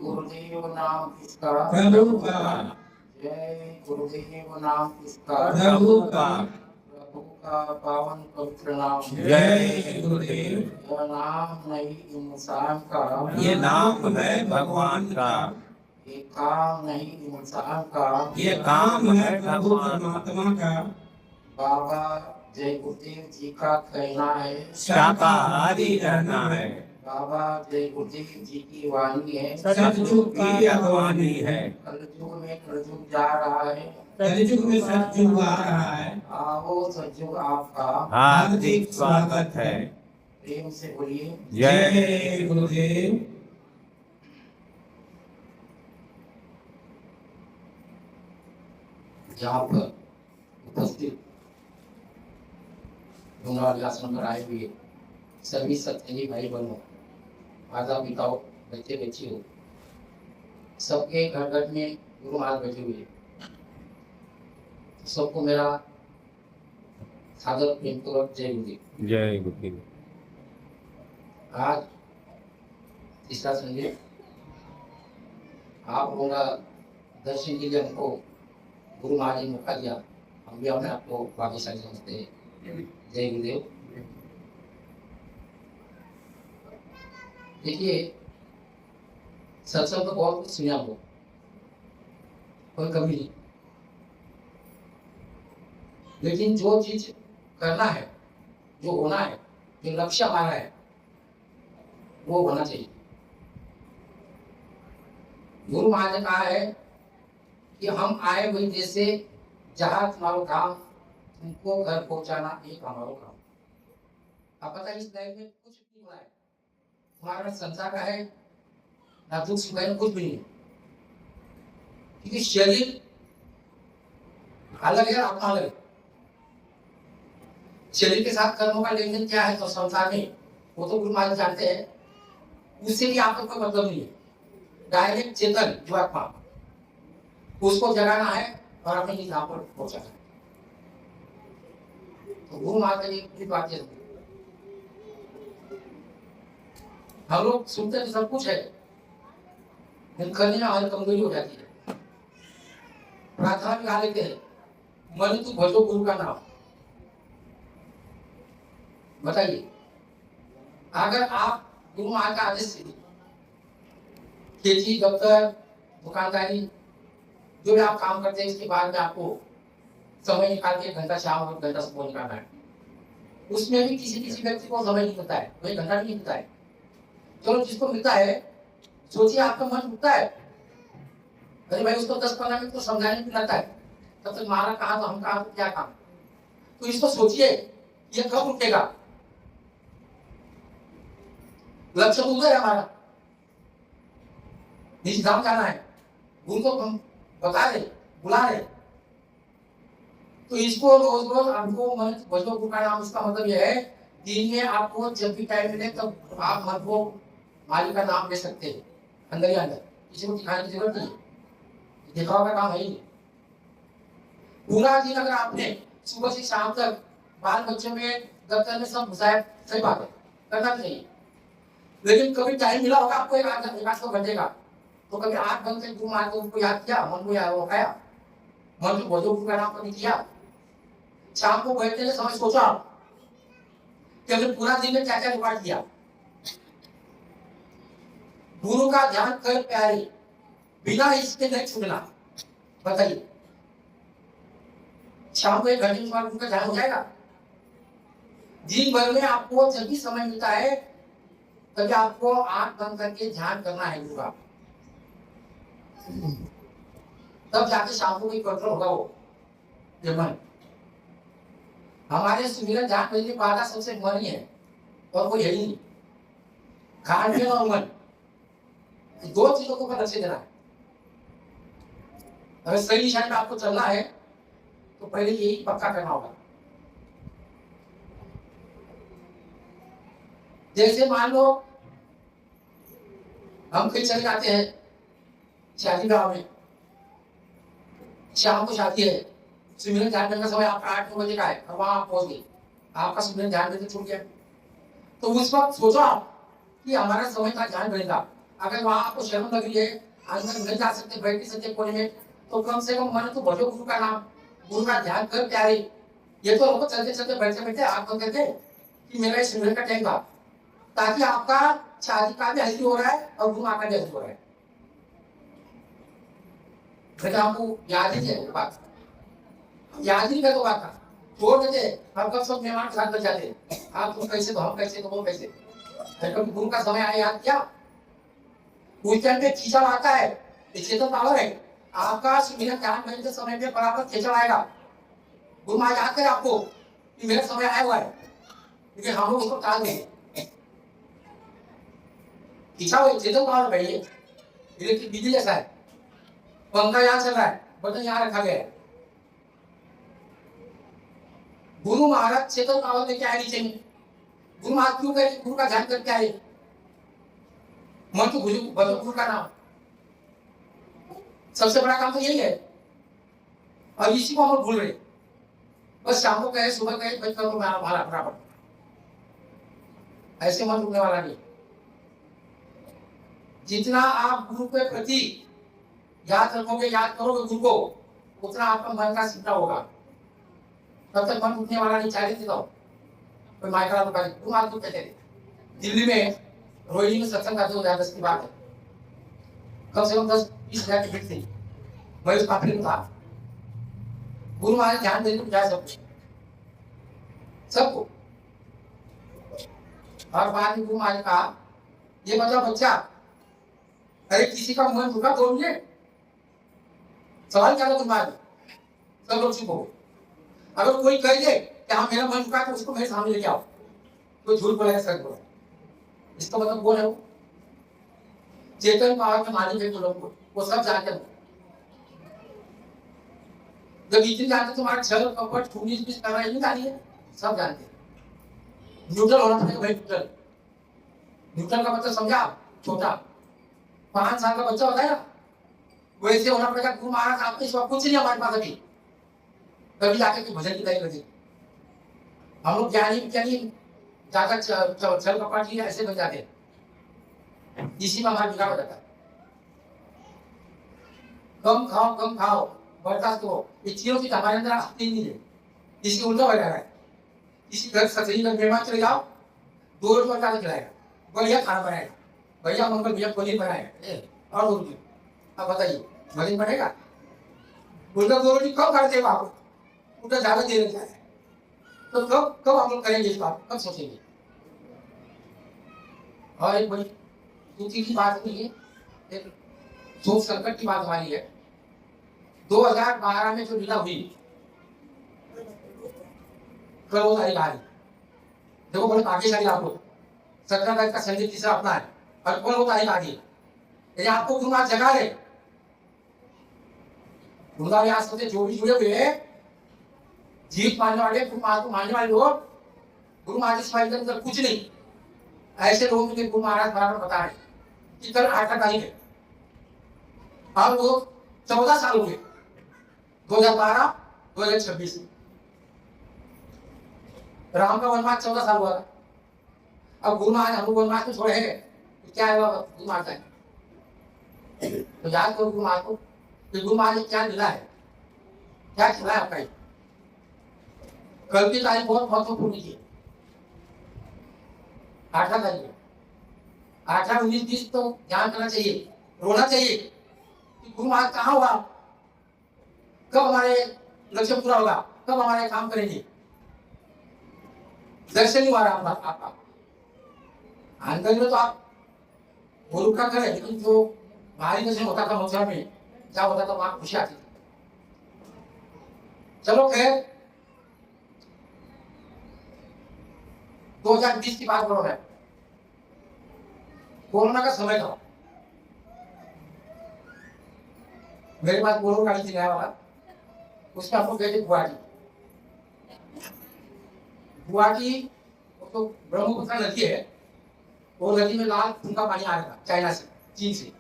गुरुदेव नाम किसका? प्रभु का। जय गुरुदेव नाम किसका? प्रभु का। प्रभु का पावन पवित्र नाम। जय गुरुदेव। यह नाम नहीं इंसान का, ये नाम है भगवान का। ये काम नहीं इंसान का, ये काम है प्रभु परमात्मा का। बाबा जय गुरुदेव जी का कहना है शाकाहारी रहना है। बाबा जय गुरुदेव जी की वाणी है सतयुग की अगवानी है। कलयुग में कलयुग जा रहा है, कलयुग में सतयुग आ रहा है। आओ सतयुग आपका हार्दिक स्वागत है। प्रेम से बोलिए जय गुरुदेव। यहाँ पर उपस्थित आश्रम पर आए हुए सभी सत्संगी भाई बहनों, माता पिताओं, बच्चे बच्चियों, सबके घर घर में गुरु महाराज बैठे हुए, सबको मेरा सादर प्रेम पूर्वक जय गुरुदेव। जय गुरुदेव। आज तीसरा संडे, आप लोगों का दर्शन के लिए हमको गुरु महाराज ने मौका दिया, हम भी अपने आपको भाग्यशाली समझते हैं। जय गुरुदेव। देखिए, सत्संग तो बहुत कुछ सुना हो, कोई कमी नहीं, लेकिन जो चीज करना है, जो होना है, जो लक्ष्य हमारा है, वो होना चाहिए। गुरु महाराज ने कहा है कि हम आए हुए देश से जहां तुम्हारा काम, तुमको घर पहुंचाना एक हमारा काम। अब पता है इस लाइफ में कुछ नहीं हुआ है, हमारा संसार का है ना, दुख सुख है, कुछ भी नहीं है, क्योंकि शरीर अलग है, आत्मा अलग है। शरीर के साथ कर्मों का लेन देन क्या है तो संसार में वो तो गुरु महाराज जानते हैं, उससे भी आपको कोई मतलब नहीं है। डायरेक्ट चेतन जो आत्मा, उसको जगाना है और अपने निजाम पर पहुंचाना है। तो गुरु महाराज की बात है, हम लोग सुनते तो सब कुछ है, लेकिन करने में हमारी कमजोरी हो जाती है। प्रार्थना में गा लेते हैं, मन तू भजो गुरु का नाम। बताइए, अगर आप गुरु महाराज का आदेश से खेती, दफ्तर, दुकानदारी, जो भी आप काम करते हैं, इसके बाद में आपको समय निकाल के घंटा शाम और घंटा सुबह निकालना है, उसमें भी किसी किसी व्यक्ति को समय नहीं मिलता है, वही घंटा नहीं मिलता है। चलो जिसको मिलता है, सोचिए आपका मन उठता है, अरे भाई उसको 10-15 मिनट तो समझाने में लगता है, तब तक मारा कहा तो हम कहा तो क्या काम। तो इसको सोचिए ये कब उठेगा। लक्ष्य तो उधर है हमारा, निष्काम जाना है, गुरु को हम बता रहे, बुला रहे, तो इसको रोज रोज आपको मन भजो गुरु का नाम। इसका मतलब यह है, दिन में आपको जब भी टाइम मिले तब आप मन को मालिक का नाम ले सकते हैं, अंदर ही अंदर, किसी को दिखाने की जरूरत नहीं है, दिखावा का काम है ही नहीं। पूरा दिन अगर आपने सुबह से शाम तक बाल बच्चों में, दफ्तर में सब घुसाए, सही बात है, करना चाहिए, लेकिन कभी टाइम मिला होगा आपको एक आध दो घंटे का, तो कभी आंख बंद से गुरु महाराज को उनको याद किया, मन को याद रखाया, मन को भजो गुरु का नाम कभी किया। शाम को बैठने के समय सोचा कि हमने पूरा दिन में क्या क्या रिकॉर्ड किया। गुरु का ध्यान कर प्यारे, बिना इसके नहीं छूटना। बताइए, शाम को 1 घंटे के बाद उनका ध्यान हो जाएगा। दिन भर में आपको जब भी समय मिलता है, तभी आपको आंख बंद करके ध्यान करना है गुरु का, तब जाके शाम को कोई कंट्रोल होगा वो ये मन। हमारे सुमिरन ध्यान करने की बाधा सबसे मन ही है, और कोई है ही नहीं। खान पीन और मन, दो चीजों को लक्ष्य देना है। अगर सही दिशा में आपको चलना है तो पहले यही पक्का करना होगा। जैसे मान लो हम कहीं चले जाते हैं शादी गाँव में, शाम को शादी है, सिमरन ध्यान देने का समय आपका 8-9 बजे का है और वहां आप पहुंच गए, आपका सिमरन ध्यान देते छूट गया। तो उस वक्त सोचो आप कि हमारा समय का ध्यान रहेगा। अगर वहां आपको शर्म लग रही है, अंदर नहीं जा सकते, बैठ नहीं सकते कोने में, तो कम से कम मन तो भजो गुरु का नाम, गुरु का ध्यान कर प्यारे। ये तो हमको चलते चलते बैठे बैठे आप बंद करके कि मेरा इस सिमरन का टाइम था, ताकि आपका शादी का भी हल्दी हो रहा है और गुरु माँ का भी हल्दी हो रहा है। आपको याद ही है बात, याद ही कर बात था, छोड़ देते हम कब सब मेहमान के साथ बच जाते, आप तुम कैसे तो हम कैसे तो वो कैसे। गुरु का समय आया याद किया, उस टाइम पे खींचाव आता है, इससे तो पावर है आपका। मेरा ध्यान में के समय पे बराबर खींचाव आएगा, गुरु माँ याद करे आपको कि मेरा समय आया हुआ है, क्योंकि हम लोग उसको टाल देंगे। खींचाव है, चेतन पावर भाई, इलेक्ट्रिक बिजली जैसा है, पंखा यहाँ चल रहा है, बटन यहाँ रखा गया है। गुरु महाराज चेतन पावर में क्या है नीचे में, गुरु महाराज क्यों कहे गुरु का ध्यान करके आए, मन तो गुरु का नाम, सबसे बड़ा काम तो यही है। और इसी को हम भूल रहे, बस शाम को कहे सुबह कहे बच करो हमारा बराबर, ऐसे मन रुकने वाला नहीं। जितना आप गुरु के प्रति याद रखोगे, याद करोगे गुरु को, उतना आपका मन का सीधा होगा, तब तक मन उठने वाला नहीं। चाहिए थे तो कोई माइकरा तो गुरु महाराज कहते थे, दिल्ली में रोहिणी में सत्संग करते 2010 की बात है, कम से कम 10-20 हजार की भीड़ थी, मैं उस काफिले में था। गुरु महाराज ध्यान देने को जाए सबको, और बाद में गुरु महाराज कहा, ये मतलब बच्चा, अरे किसी का मन रुका 2 मिनट, सवाल क्या था गुरु महाराज, सब लोग चुप हो। अगर कोई कह दे कि हाँ मेरा मन रुका, तो उसको मेरे सामने लेके आओ, कोई झूठ बोला है सच बोला, इसका मतलब बोल है वो चेतन पावर के मालिक है, लोगों को वो सब जानते हैं। जब इतने जानते तुम्हारा छल कपट ठूनी बीस करना नहीं जानी है, सब जानते हैं। न्यूट्रल होना चाहिए भाई, न्यूट्रल, न्यूट्रल का मतलब समझा, छोटा 5 साल का बच्चा होता है ना, वैसे होना पड़ेगा। गुरु महाराज आपके सिवा कुछ नहीं हमारे पास अभी, कभी जाके कोई भजन की तैयारी कर दी, हम लोग ज्ञानी ज्यादा छल कपट ही ऐसे बन जाते हैं, इसी में हमारा बिगाड़ हो जाता है। कम खाओ बर्दाश्त करो, ये चीजों की हमारे अंदर आती नहीं है, इसकी उल्टा हो जा रहा है। किसी घर ससुरी में मेहमान चले जाओ, 2 रोटी बना के खिलाएगा, बढ़िया खाना बनाएगा, भैया मंगल भैया पनीर बनाएगा और 2 रोटी। अब बताइए भजन बनेगा? उल्टा 2 रोटी कब खाते हो आप, उल्टा ज्यादा दे देता है। तो कब हम लोग करेंगे इस बात, कब सोचेंगे? और एक बड़ी दूसरी की बात नहीं है, एक सोच संकट की बात हमारी है। 2012 में जो लीला हुई, कर्मोधारी भाई, देखो बड़े भाग्यशाली आप लोग, 17 तारीख का संजय तीसरा अपना है, और कौन होता है आगे, यदि आपको गुरु महाराज जगा रहे, गुरु महाराज से जो भी जुड़े हुए जीत मानने वाले, गुरु महाराज को मानने वाले लोग, गुरु महाराज के अंदर कुछ नहीं, ऐसे लोगों के गुरु महाराज बराबर बता रहे कि कल 8 तारीख है, और वो 14 साल हो गए, 2012-2026 राम का वनवास 14 साल हुआ था। अब गुरु महाराज हम लोग वनवास में छोड़े हैं, तो क्या है गुरु महाराज है, तो याद करो गुरु महाराज को, गुरु महाराज ने क्या मिला है, क्या खिलाया आपका। कल की तारीख बहुत महत्वपूर्ण थी, 8 तारीख, 18, 19, 20 तो ध्यान करना चाहिए, रोना चाहिए कि गुरु महाराज कहाँ हुआ, कब हमारे लक्ष्य पूरा होगा, कब हमारे काम करेंगे। दर्शन नहीं हुआ रहा आपका, अंदर में तो आप गुरु का करें, लेकिन जो भारी दर्शन होता था मथुरा में, क्या होता था वहां खुशी आती थी। चलो खैर 2020 की बात करो है, कोरोना का समय था, मेरे पास बोलो गाड़ी चलाया वाला, उसमें आपको कहते गुवाहाटी। गुवाहाटी तो ब्रह्मपुत्र नदी है, वो नदी में लाल खून का पानी आ रहा था चाइना से, चीन से।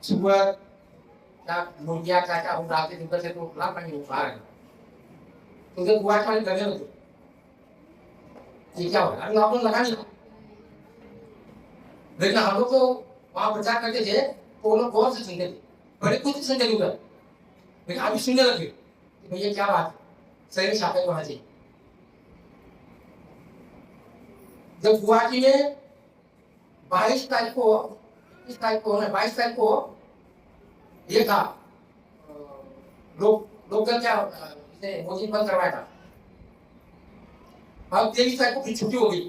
सुबह क्या मुर्गिया क्या क्या हम डालते थे, से तो लाल पानी बाहर है। तो जब गुवाहाटी वाले डरे होते, ये क्या होगा, अभी लॉकडाउन लगा नहीं था, लेकिन हम लोग तो वहां प्रचार करते थे तो वो लोग बहुत से सुनते थे, बड़े कुछ सुनते थे उधर, लेकिन अभी सुनने लगे कि भैया क्या बात, सही में छापे होना चाहिए। जब गुवाहाटी में 22 तारीख को, इस तारीख को 22 तारीख को ये था, लोकल क्या मोदी बंद करवाया था। अब 23 तारीख को फिर छुट्टी हो गई,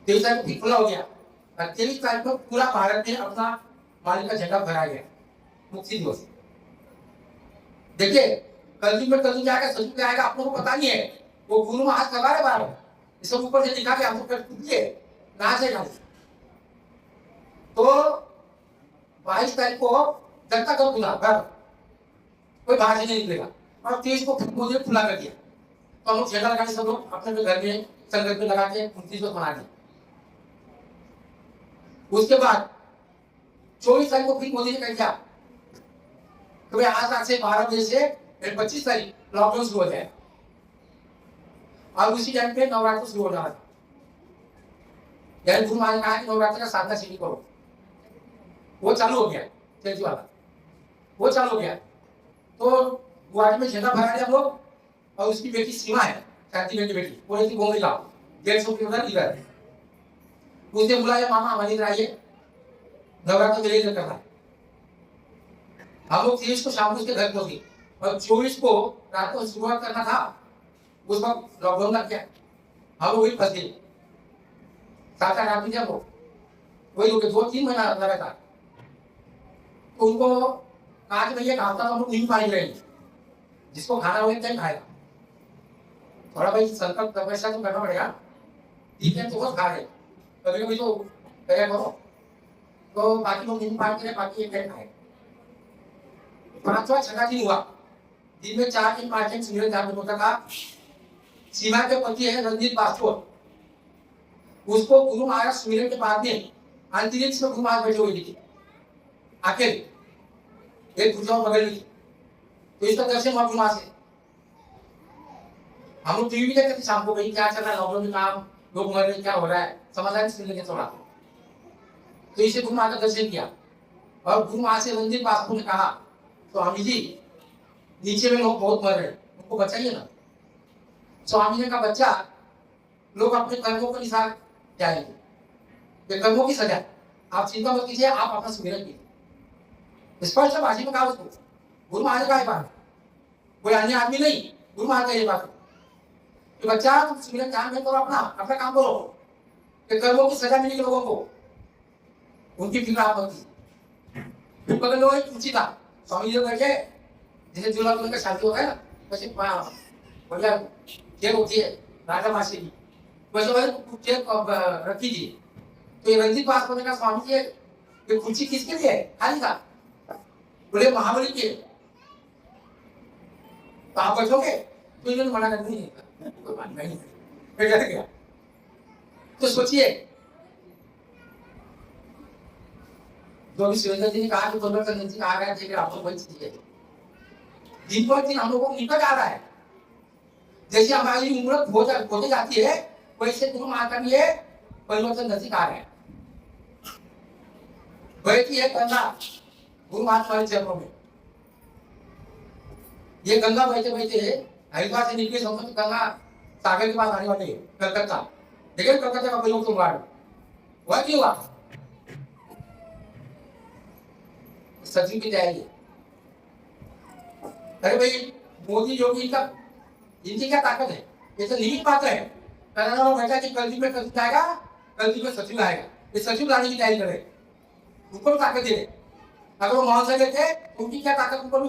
23 तारीख को फिर खुला हो गया, और 23 तारीख को पूरा भारत में अपना मालिक का झंडा फहराया गया, मुक्ति दिवस। देखिए कलयुग में कलयुग आएगा, सलयुग में आएगा, आप लोगों को पता नहीं है। वो गुरु में हाथ लगा रहे बार, इसको ऊपर से दिखा के हम लोग कहाँ से जाए। तो 22 तारीख को जनता कब खुला घर, कोई बाहर से नहीं निकलेगा, और 23 को मुझे खुला कर दिया। तो हम लोग झंडा लगा के सब लोग अपने घर में संगत में लगा के 29 को मना दिया। उसके बाद 24 तारीख को फिर मोदी ने कह दिया तो आज से 12 बजे से 25 तारीख लॉकडाउन शुरू हो जाए, और उसी टाइम पे नवरात्र शुरू हो जाना था। यानी गुरु महाराज ने कहा कि नवरात्र का साधना शुरू करो, वो चालू हो गया, चर्च वाला वो चालू हो गया। तो गुवाहाटी में झंडा फहरा दिया हम लोग, और उसकी बेटी सीमा है, शांति बेटी बेटी, वो रहती गोंगली गाँव 150 किलोमीटर इधर है। उसने बुलाया, मामा हमारी इधर आइए, नवरात्र मेरे इधर करना है। हम लोग 23 को शाम को उसके घर पहुंचे, और 24 को रात को शुरुआत करना था, उस वक्त लॉकडाउन लग गया, हम लोग वही फंस गए। 7-8 आदमी थे हम लोग, वही हो गए 2-3 महीना लगा था। तो उनको कहा कि भैया खाता तो हम लोग नहीं पानी रहेंगे, जिसको खाना हो क्या खाएगा, थोड़ा भाई संकल्प तपस्या तो करना पड़ेगा, ठीक है तो बस खा रहे, कभी कभी तो क्या करो। तो बाकी लोग नहीं पानी रहे, बाकी एक टाइम खाए। 5वां 6वां दिन हुआ, दिन में 4 दिन 5 दिन सूर्य ध्यान होता था। सीमा के पति है रणजीत पासवान, उसको गुरु महाराज सुमिरन के बाद में अंतरिक्ष में गुरु महाराज बैठे हुए दिखे, अकेले एक भुजाओं बगल में। तो इसका दर्शन हुआ गुरु महाराज से। हम लोग टीवी देखते थे शाम को, भाई क्या चल रहा है, लॉकडाउन में काम, लोग मर रहे, क्या हो रहा है, समाधान सुन लेंगे थोड़ा। तो इसे गुरु महाराज का दर्शन किया, और गुरु महाराज से रणजीत पासवान ने कहा, स्वामी जी नीचे में लोग बहुत मर रहे हैं, उनको बचाइए ना। स्वामी ने कहा, बच्चा लोग अपने कर्मों के अनुसार जाएंगे, कर्मों की सजा, आप चिंता मत कीजिए, आप अपना सुमिरन कीजिए। स्पष्ट भाषा में कहा उसको, गुरु महाराज का बात, कोई अन्य आदमी नहीं, गुरु महाराज का ये बात कि बच्चा तुम सुमिरन ध्यान में करो, अपना अपना काम करो, कि कर्मों की सजा मिलेगी लोगों को, उनकी फिक्र आप मत कीजिए। बगल में पूछी था स्वामी जी बैठे, जैसे दूल्हा दुल्हन का शादी होता है ना, वैसे बढ़िया केक होती है राजा मासी की, वैसे वैसे केक रखी थी। तो ये रणजीत पासवान ने कहा, स्वामी जी ये कुर्सी किसके लिए है, खाली था। बोले महाबली के, तो आप बैठोगे, तो इन्होंने मना कर दी, कोई बात नहीं, बैठ गया। तो सोचिए, जो अभी सुरेंद्र जी ने कहा कि परिवर्तन जी आ गया थे, आप लोग वही चीज है, दिन पर दिन हम लोगों को निकट आ रहा है। जैसे हमारी उम्र होते जाती है, वैसे गुरु महाराज का भी ये परिवर्तन नजदीक आ रहा है। बहती है गंगा गुरु महाराज वाले चरणों में, ये गंगा बहते बहते हरिद्वार से निकली समुद्र गंगा सागर के पास आने वाली है, कलकत्ता। देखिए कलकत्ता का प्रयोग तुम वह क्यों हुआ, सचिव की जाएगी। अरे भाई मोदी योगी का इनकी क्या ताकत है, ये तो निहित पात्र है। बैठा कि कल में सचिव आएगा, कल में सचिव आएगा, ये सचिव लाने की तैयारी करे, ऊपर ताकत दे। अगर वो मोहन से लेते उनकी क्या ताकत, ऊपर भी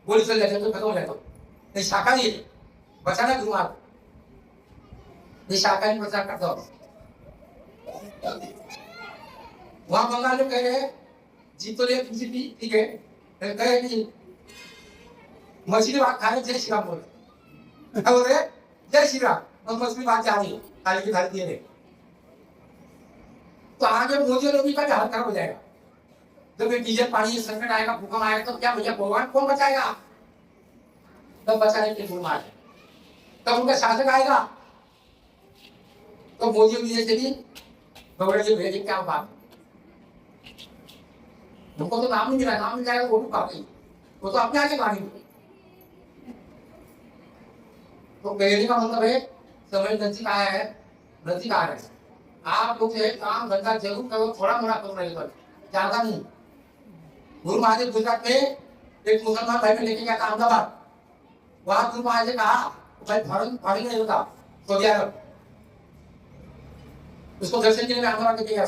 गोली चल जाते तो खत्म हो जाता। नहीं शाखा नहीं बचाना गुरु महाराज, ये शाखा ही प्रचार करता हो। वहां बंगाल में कह रहे जीत तो लिया तुमसे भी, ठीक है, कहे कि मछली भात खाने जय श्री राम बोले, क्या बोल रहे जय श्री राम, और मछली भात जा रही है थाली की थाली दिए, तो आगे मोदी और योगी का भी हाल खराब हो जाएगा। जब ये डीजल पानी संकट आएगा, भूकंप आएगा, तो क्या भैया भगवान कौन बचाएगा? तब बचाने के लिए मार, तब उनका शासक आएगा, तो मोदी योगी जैसे भी भगवान जी भेजे, क्या बात, उनको तो नाम नहीं मिला, नाम मिल जाएगा वो भी पागल, वो तो अपने आगे मांगेंगे। तो कहने का मतलब है समय नजदीक आया है, नजदीक आ रहा है, आप लोग से काम धंधा जरूर करो, थोड़ा मोड़ा करो, नहीं कर ज्यादा नहीं। गुरु महादेव गुजरात में एक मुसलमान भाई में लेके गया था अहमदाबाद, वहां गुरु महाराज ने कहा भाई फॉरेन नहीं होता, सऊदी अरब, उसको दर्शन के लिए अहमदाबाद लेके गया।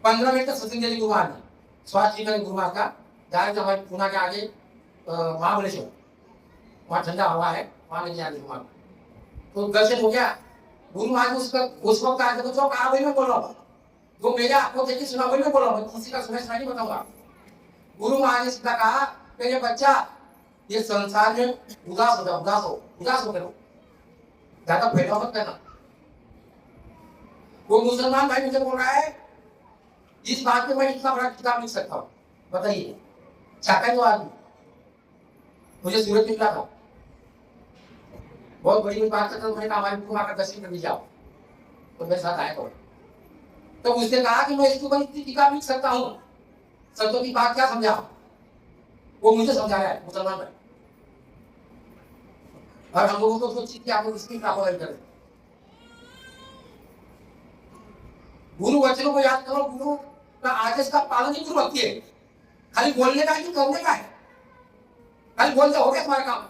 15 मिनट तक सत्संग दिया गुरु महाराज ने, स्वास्थ्य जी गुरु महाराज का जाए तो हमारे पूना के आगे महाबलेश्वर, वहाँ ठंडा हवा है, वहाँ लेके जाए गुरु महाराज, तो दर्शन हो गया। गुरु महाराज उसका उस वक्त आके तो कहा वही मैं बोल रहा हूँ, जो मेरे आपको देखिए सुना वही मैं बोल रहा हूँ, किसी का सुना नहीं बताऊंगा। गुरु महाराज ने सीधा कहा मेरे बच्चा ये संसार में उदास हो जाओ, उदास हो करो, ज्यादा फैलाव मत करना। वो मुसलमान भाई मुझे बोल रहा है इस बात में मैं इतना बड़ा किताब लिख सकता हूँ, बताइए चाका जो आदमी, मुझे सूरत में मिला था, बहुत बड़ी बात करता, मैंने कहा हमारे गुरु का दर्शन कर लीजिए, तो मेरे साथ आए तो उसने कहा कि मैं इसके ऊपर इतनी किताब लिख सकता हूँ, संतों की बात क्या समझा, वो मुझे समझा रहा है मुसलमान में, और हम लोगों को सोचिए कि आप लोग इसकी प्राप्त करें। गुरु वचनों को याद करो, गुरु का आदेश का पालन ही गुरु भक्ति है, खाली बोलने का है कि करने का है, खाली बोलते हो गया तुम्हारा काम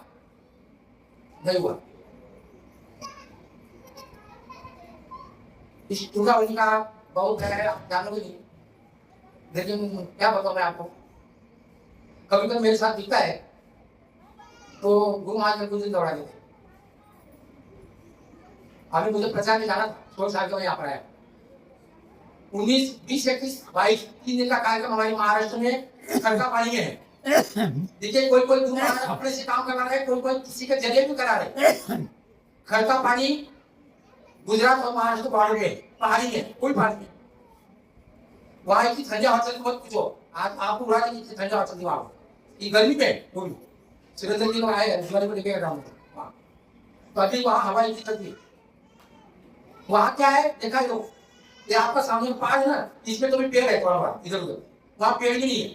नहीं हुआ। इस चुनावली का बहुत है, आप जानोगे नहीं, लेकिन क्या बताऊं मैं आपको, कभी कभी मेरे साथ दिखता है तो गुरु महाराज ने कुछ दिन दौड़ा देते, अभी मुझे प्रचार में जाना था, 16 साल का यहाँ पर आया, 19, 20, 21, 22 3 दिन का कार्यक्रम हमारे महाराष्ट्र में खड़का पानी में है। देखिए कोई गुरु महाराज अपने से काम करा रहे, कोई किसी के जरिए भी करा रहे। खड़का पानी गुजरात और महाराष्ट्र बॉर्डर में पहाड़ी में, कोई पहाड़ी नहीं, वहां की ठंडा हवा चलती मत पूछो, आज आपको बुरा नहीं ठंडा हवा चलती वहां, ये गर्मी पे कोई सुरेंद्र जी लोग आए दिवाली को लेके गया वहां, तो अभी वहां हवा इतनी चलती, वहां क्या है देखा लो, ये आपका सामने पहाड़ है ना, इसमें तो भी पेड़ है थोड़ा बड़ा इधर उधर, वहां पेड़ भी नहीं है,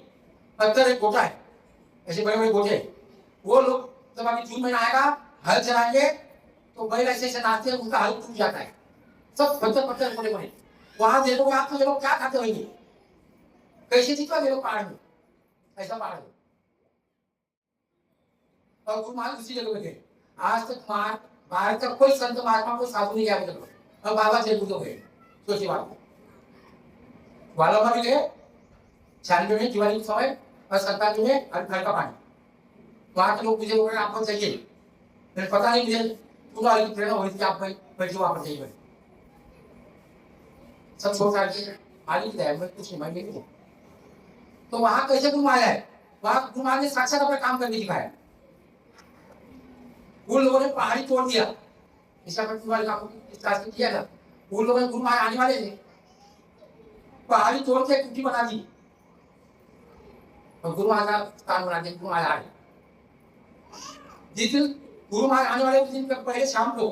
पत्थर है, गोटा है, ऐसे बड़े बड़े गोटे, वो लोग जब अभी जून महीना आएगा हल चलाएंगे तो बैल ऐसे ऐसे नाचते हैं, उनका हल टूट जाता है, सब पत्थर पत्थर बड़े बड़े, वहां देखोगे आप तो ये लोग क्या खाते होंगे, कैसे जीतवा ये लोग पहाड़ में, ऐसा पहाड़ है। और गुरु महाराज उसी जगह थे, आज तक भारत का कोई संत महात्मा को साधु नहीं गया, और बाबा जयपुर तो गए, सोचिए बात, वालों में गए 96 में दिवाली के समय, और 97 में घर का पानी, वहां के लोग मुझे बोल रहे आपको चाहिए, फिर पता नहीं मुझे तुम्हारी प्रेरणा हुई थी, आप बैठे वहां पर चाहिए, सब छोड़ के मालिक है, मैं कुछ नहीं नहीं, तो वहां कैसे गुरु आया है, वहां गुरु ने साक्षात अपना काम करके दिखाया, उन लोगों ने पहाड़ी तोड़ दिया, इसका किया था, उन लोगों ने गुरु महाराज आने वाले थे, पहाड़ी तोड़ के कुटी बना दी, और गुरु महाराज का स्थान बना दिया, गुरु महाराज आए, जिस दिन गुरु महाराज आने वाले दिन पहले शाम को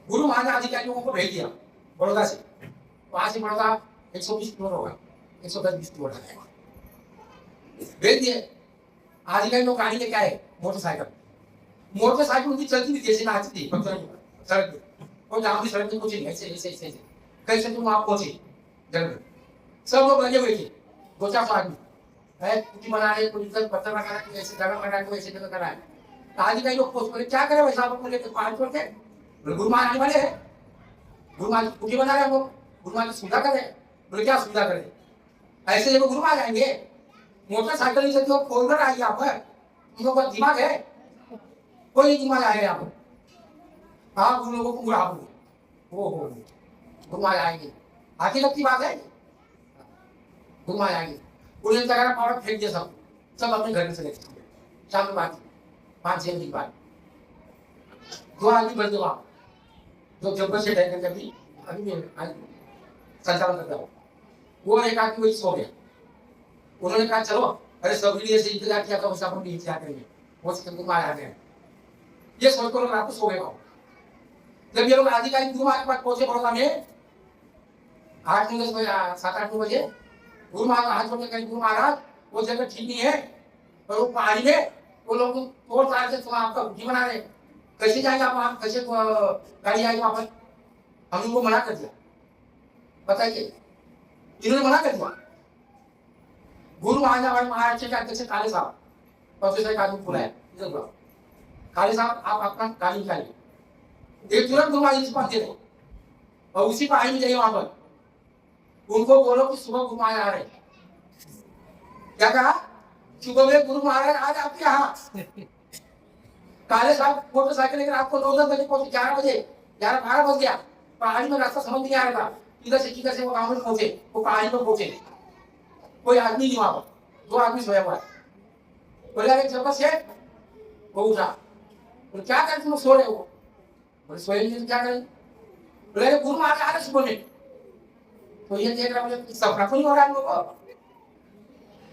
गुरु महाराज अधिकारियों को भेज दिया बड़ौदा से, वहां से बड़ौदा 120 किलोमीटर होगा, 110-20 किलोमीटर भेज दिए, अधिकारी लोग गाड़ी लेके आए, मोटरसाइकिल उनकी चलती थी जैसे नाचती थी सड़क पे, और जहाँ भी सड़क में कुछ नहीं, ऐसे ऐसे ऐसे कैसे तुम वहां पहुंचे जंगल, सब लोग लगे हुए थे, 2-4 आदमी है, कुटी बना रहे, कुछ पत्थर लगा रहे, ऐसे जगह बना रहे, ऐसे जगह करा है, अधिकारी लोग पोस्ट करे क्या करे वैसा आपको लेकर पार छोड़ के, गुरु महाराज आने वाले हैं, गुरु महाराज कुटी बना रहे हैं, वो गुरु महाराज सुविधा करे, बोले क्या सुविधा करे, ऐसे जब गुरु महाराज आएंगे, मोटरसाइकिल नहीं चलती, 4 आई यहाँ पर, उन लोगों का दिमाग है, कोई दिमाग आएगा यहाँ पर, आप उन लोगों को बुरा बोलो, वो गुरु महाराज आएंगे, आखिर लगती बात है, घुमा आएंगे, उन्हें तगड़ा पाउडर फेंक दिया सब अपने घर में चले गए। शाम के बाद 5-6 दिन बाद 2 आदमी बढ़ गए वहाँ, जो जब्बर से डर कभी अभी भी संचालन करता हो। वो एक आदमी वही सो गया। उन्होंने कहा चलो, अरे सबके लिए से इंतजार किया था, वैसे अपन भी इंतजार करेंगे, वो सिकंदर कुमार आ गए। ये सोचकर लोग रात को सो गए। जब ये लोग आधिकारिक गुरु महाराज के पास पहुंचे बड़ौदा में 8-9 बजे, 7-8 बजे, गुरु महाराज हाथ जोड़ के कहे गुरु महाराज वो जगह ठीक नहीं है, और वो पहाड़ी में वो लोग तोड़ तार से आपका घी बना रहे, कैसे जाएंगे आप वहां, कैसे गाड़ी आएगी वहां पर? हमने उनको मना कर दिया। बताइए, इन्होंने मना कर दिया। गुरु महाराज के अध्यक्ष काले साहब, प्रोफेसर का आदमी बुलाया, इधर बुलाओ, काले साहब आप अपना गाड़ी निकालिए। एक तुरंत गुरु महाराज पास दे दो और उसी पहाड़ी में जाइए, वहां पर उनको बोलो कि सुबह गुरु महाराज आ रहे। क्या कहा? सुबह में गुरु महाराज आज आपके यहाँ। काले साहब मोटरसाइकिल लेकर आपको 9-10 बजे पहुंचे, 11 बजे, 11-12 बज गया। पहाड़ी में रास्ता समझ नहीं आ रहा था, किधर से वो गाँव में पहुंचे, वो पहाड़ी में पहुंचे, कोई आदमी नहीं वहां पर, 2 आदमी सोया हुआ है। बोला एक जब से वो उठा, बोले क्या कर तुम सो रहे हो? बोले सोए नहीं, क्या करें? बोले गुरु महाराज आ रहे सुबह में। तो ये देख रहा, मुझे सपना तो नहीं हो रहा है लोगों।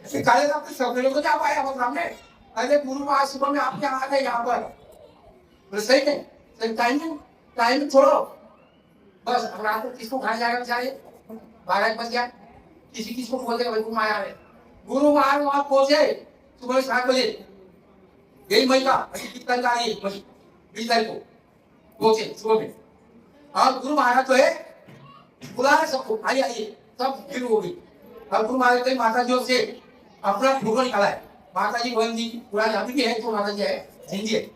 काले साहब सपने को क्या पाया वो सामने? अरे गुरु महाराज सुबह में आपके यहाँ आ गए यहाँ पर। बोले सही नहीं, सही टाइमिंग छोड़ो बस। अब रात को किसको खाया जाएगा बेचारे? 12 बज गया, किसको बोल देगा गुरु महाराज आ रहे। गुरु महाराज वहां पहुंचे सुबह 7 बजे, यही मई का 20 तारीख को पहुंचे सुबह में। और गुरु महाराज तो है बुला रहे सबको, आइए, सब भीड़ हो गई। अब गुरु महाराज कहीं माता जी से अपना फोटो निकाला है, माता जी बहन जी पुरानी अभी भी है, तो माता जी है हिंदी है,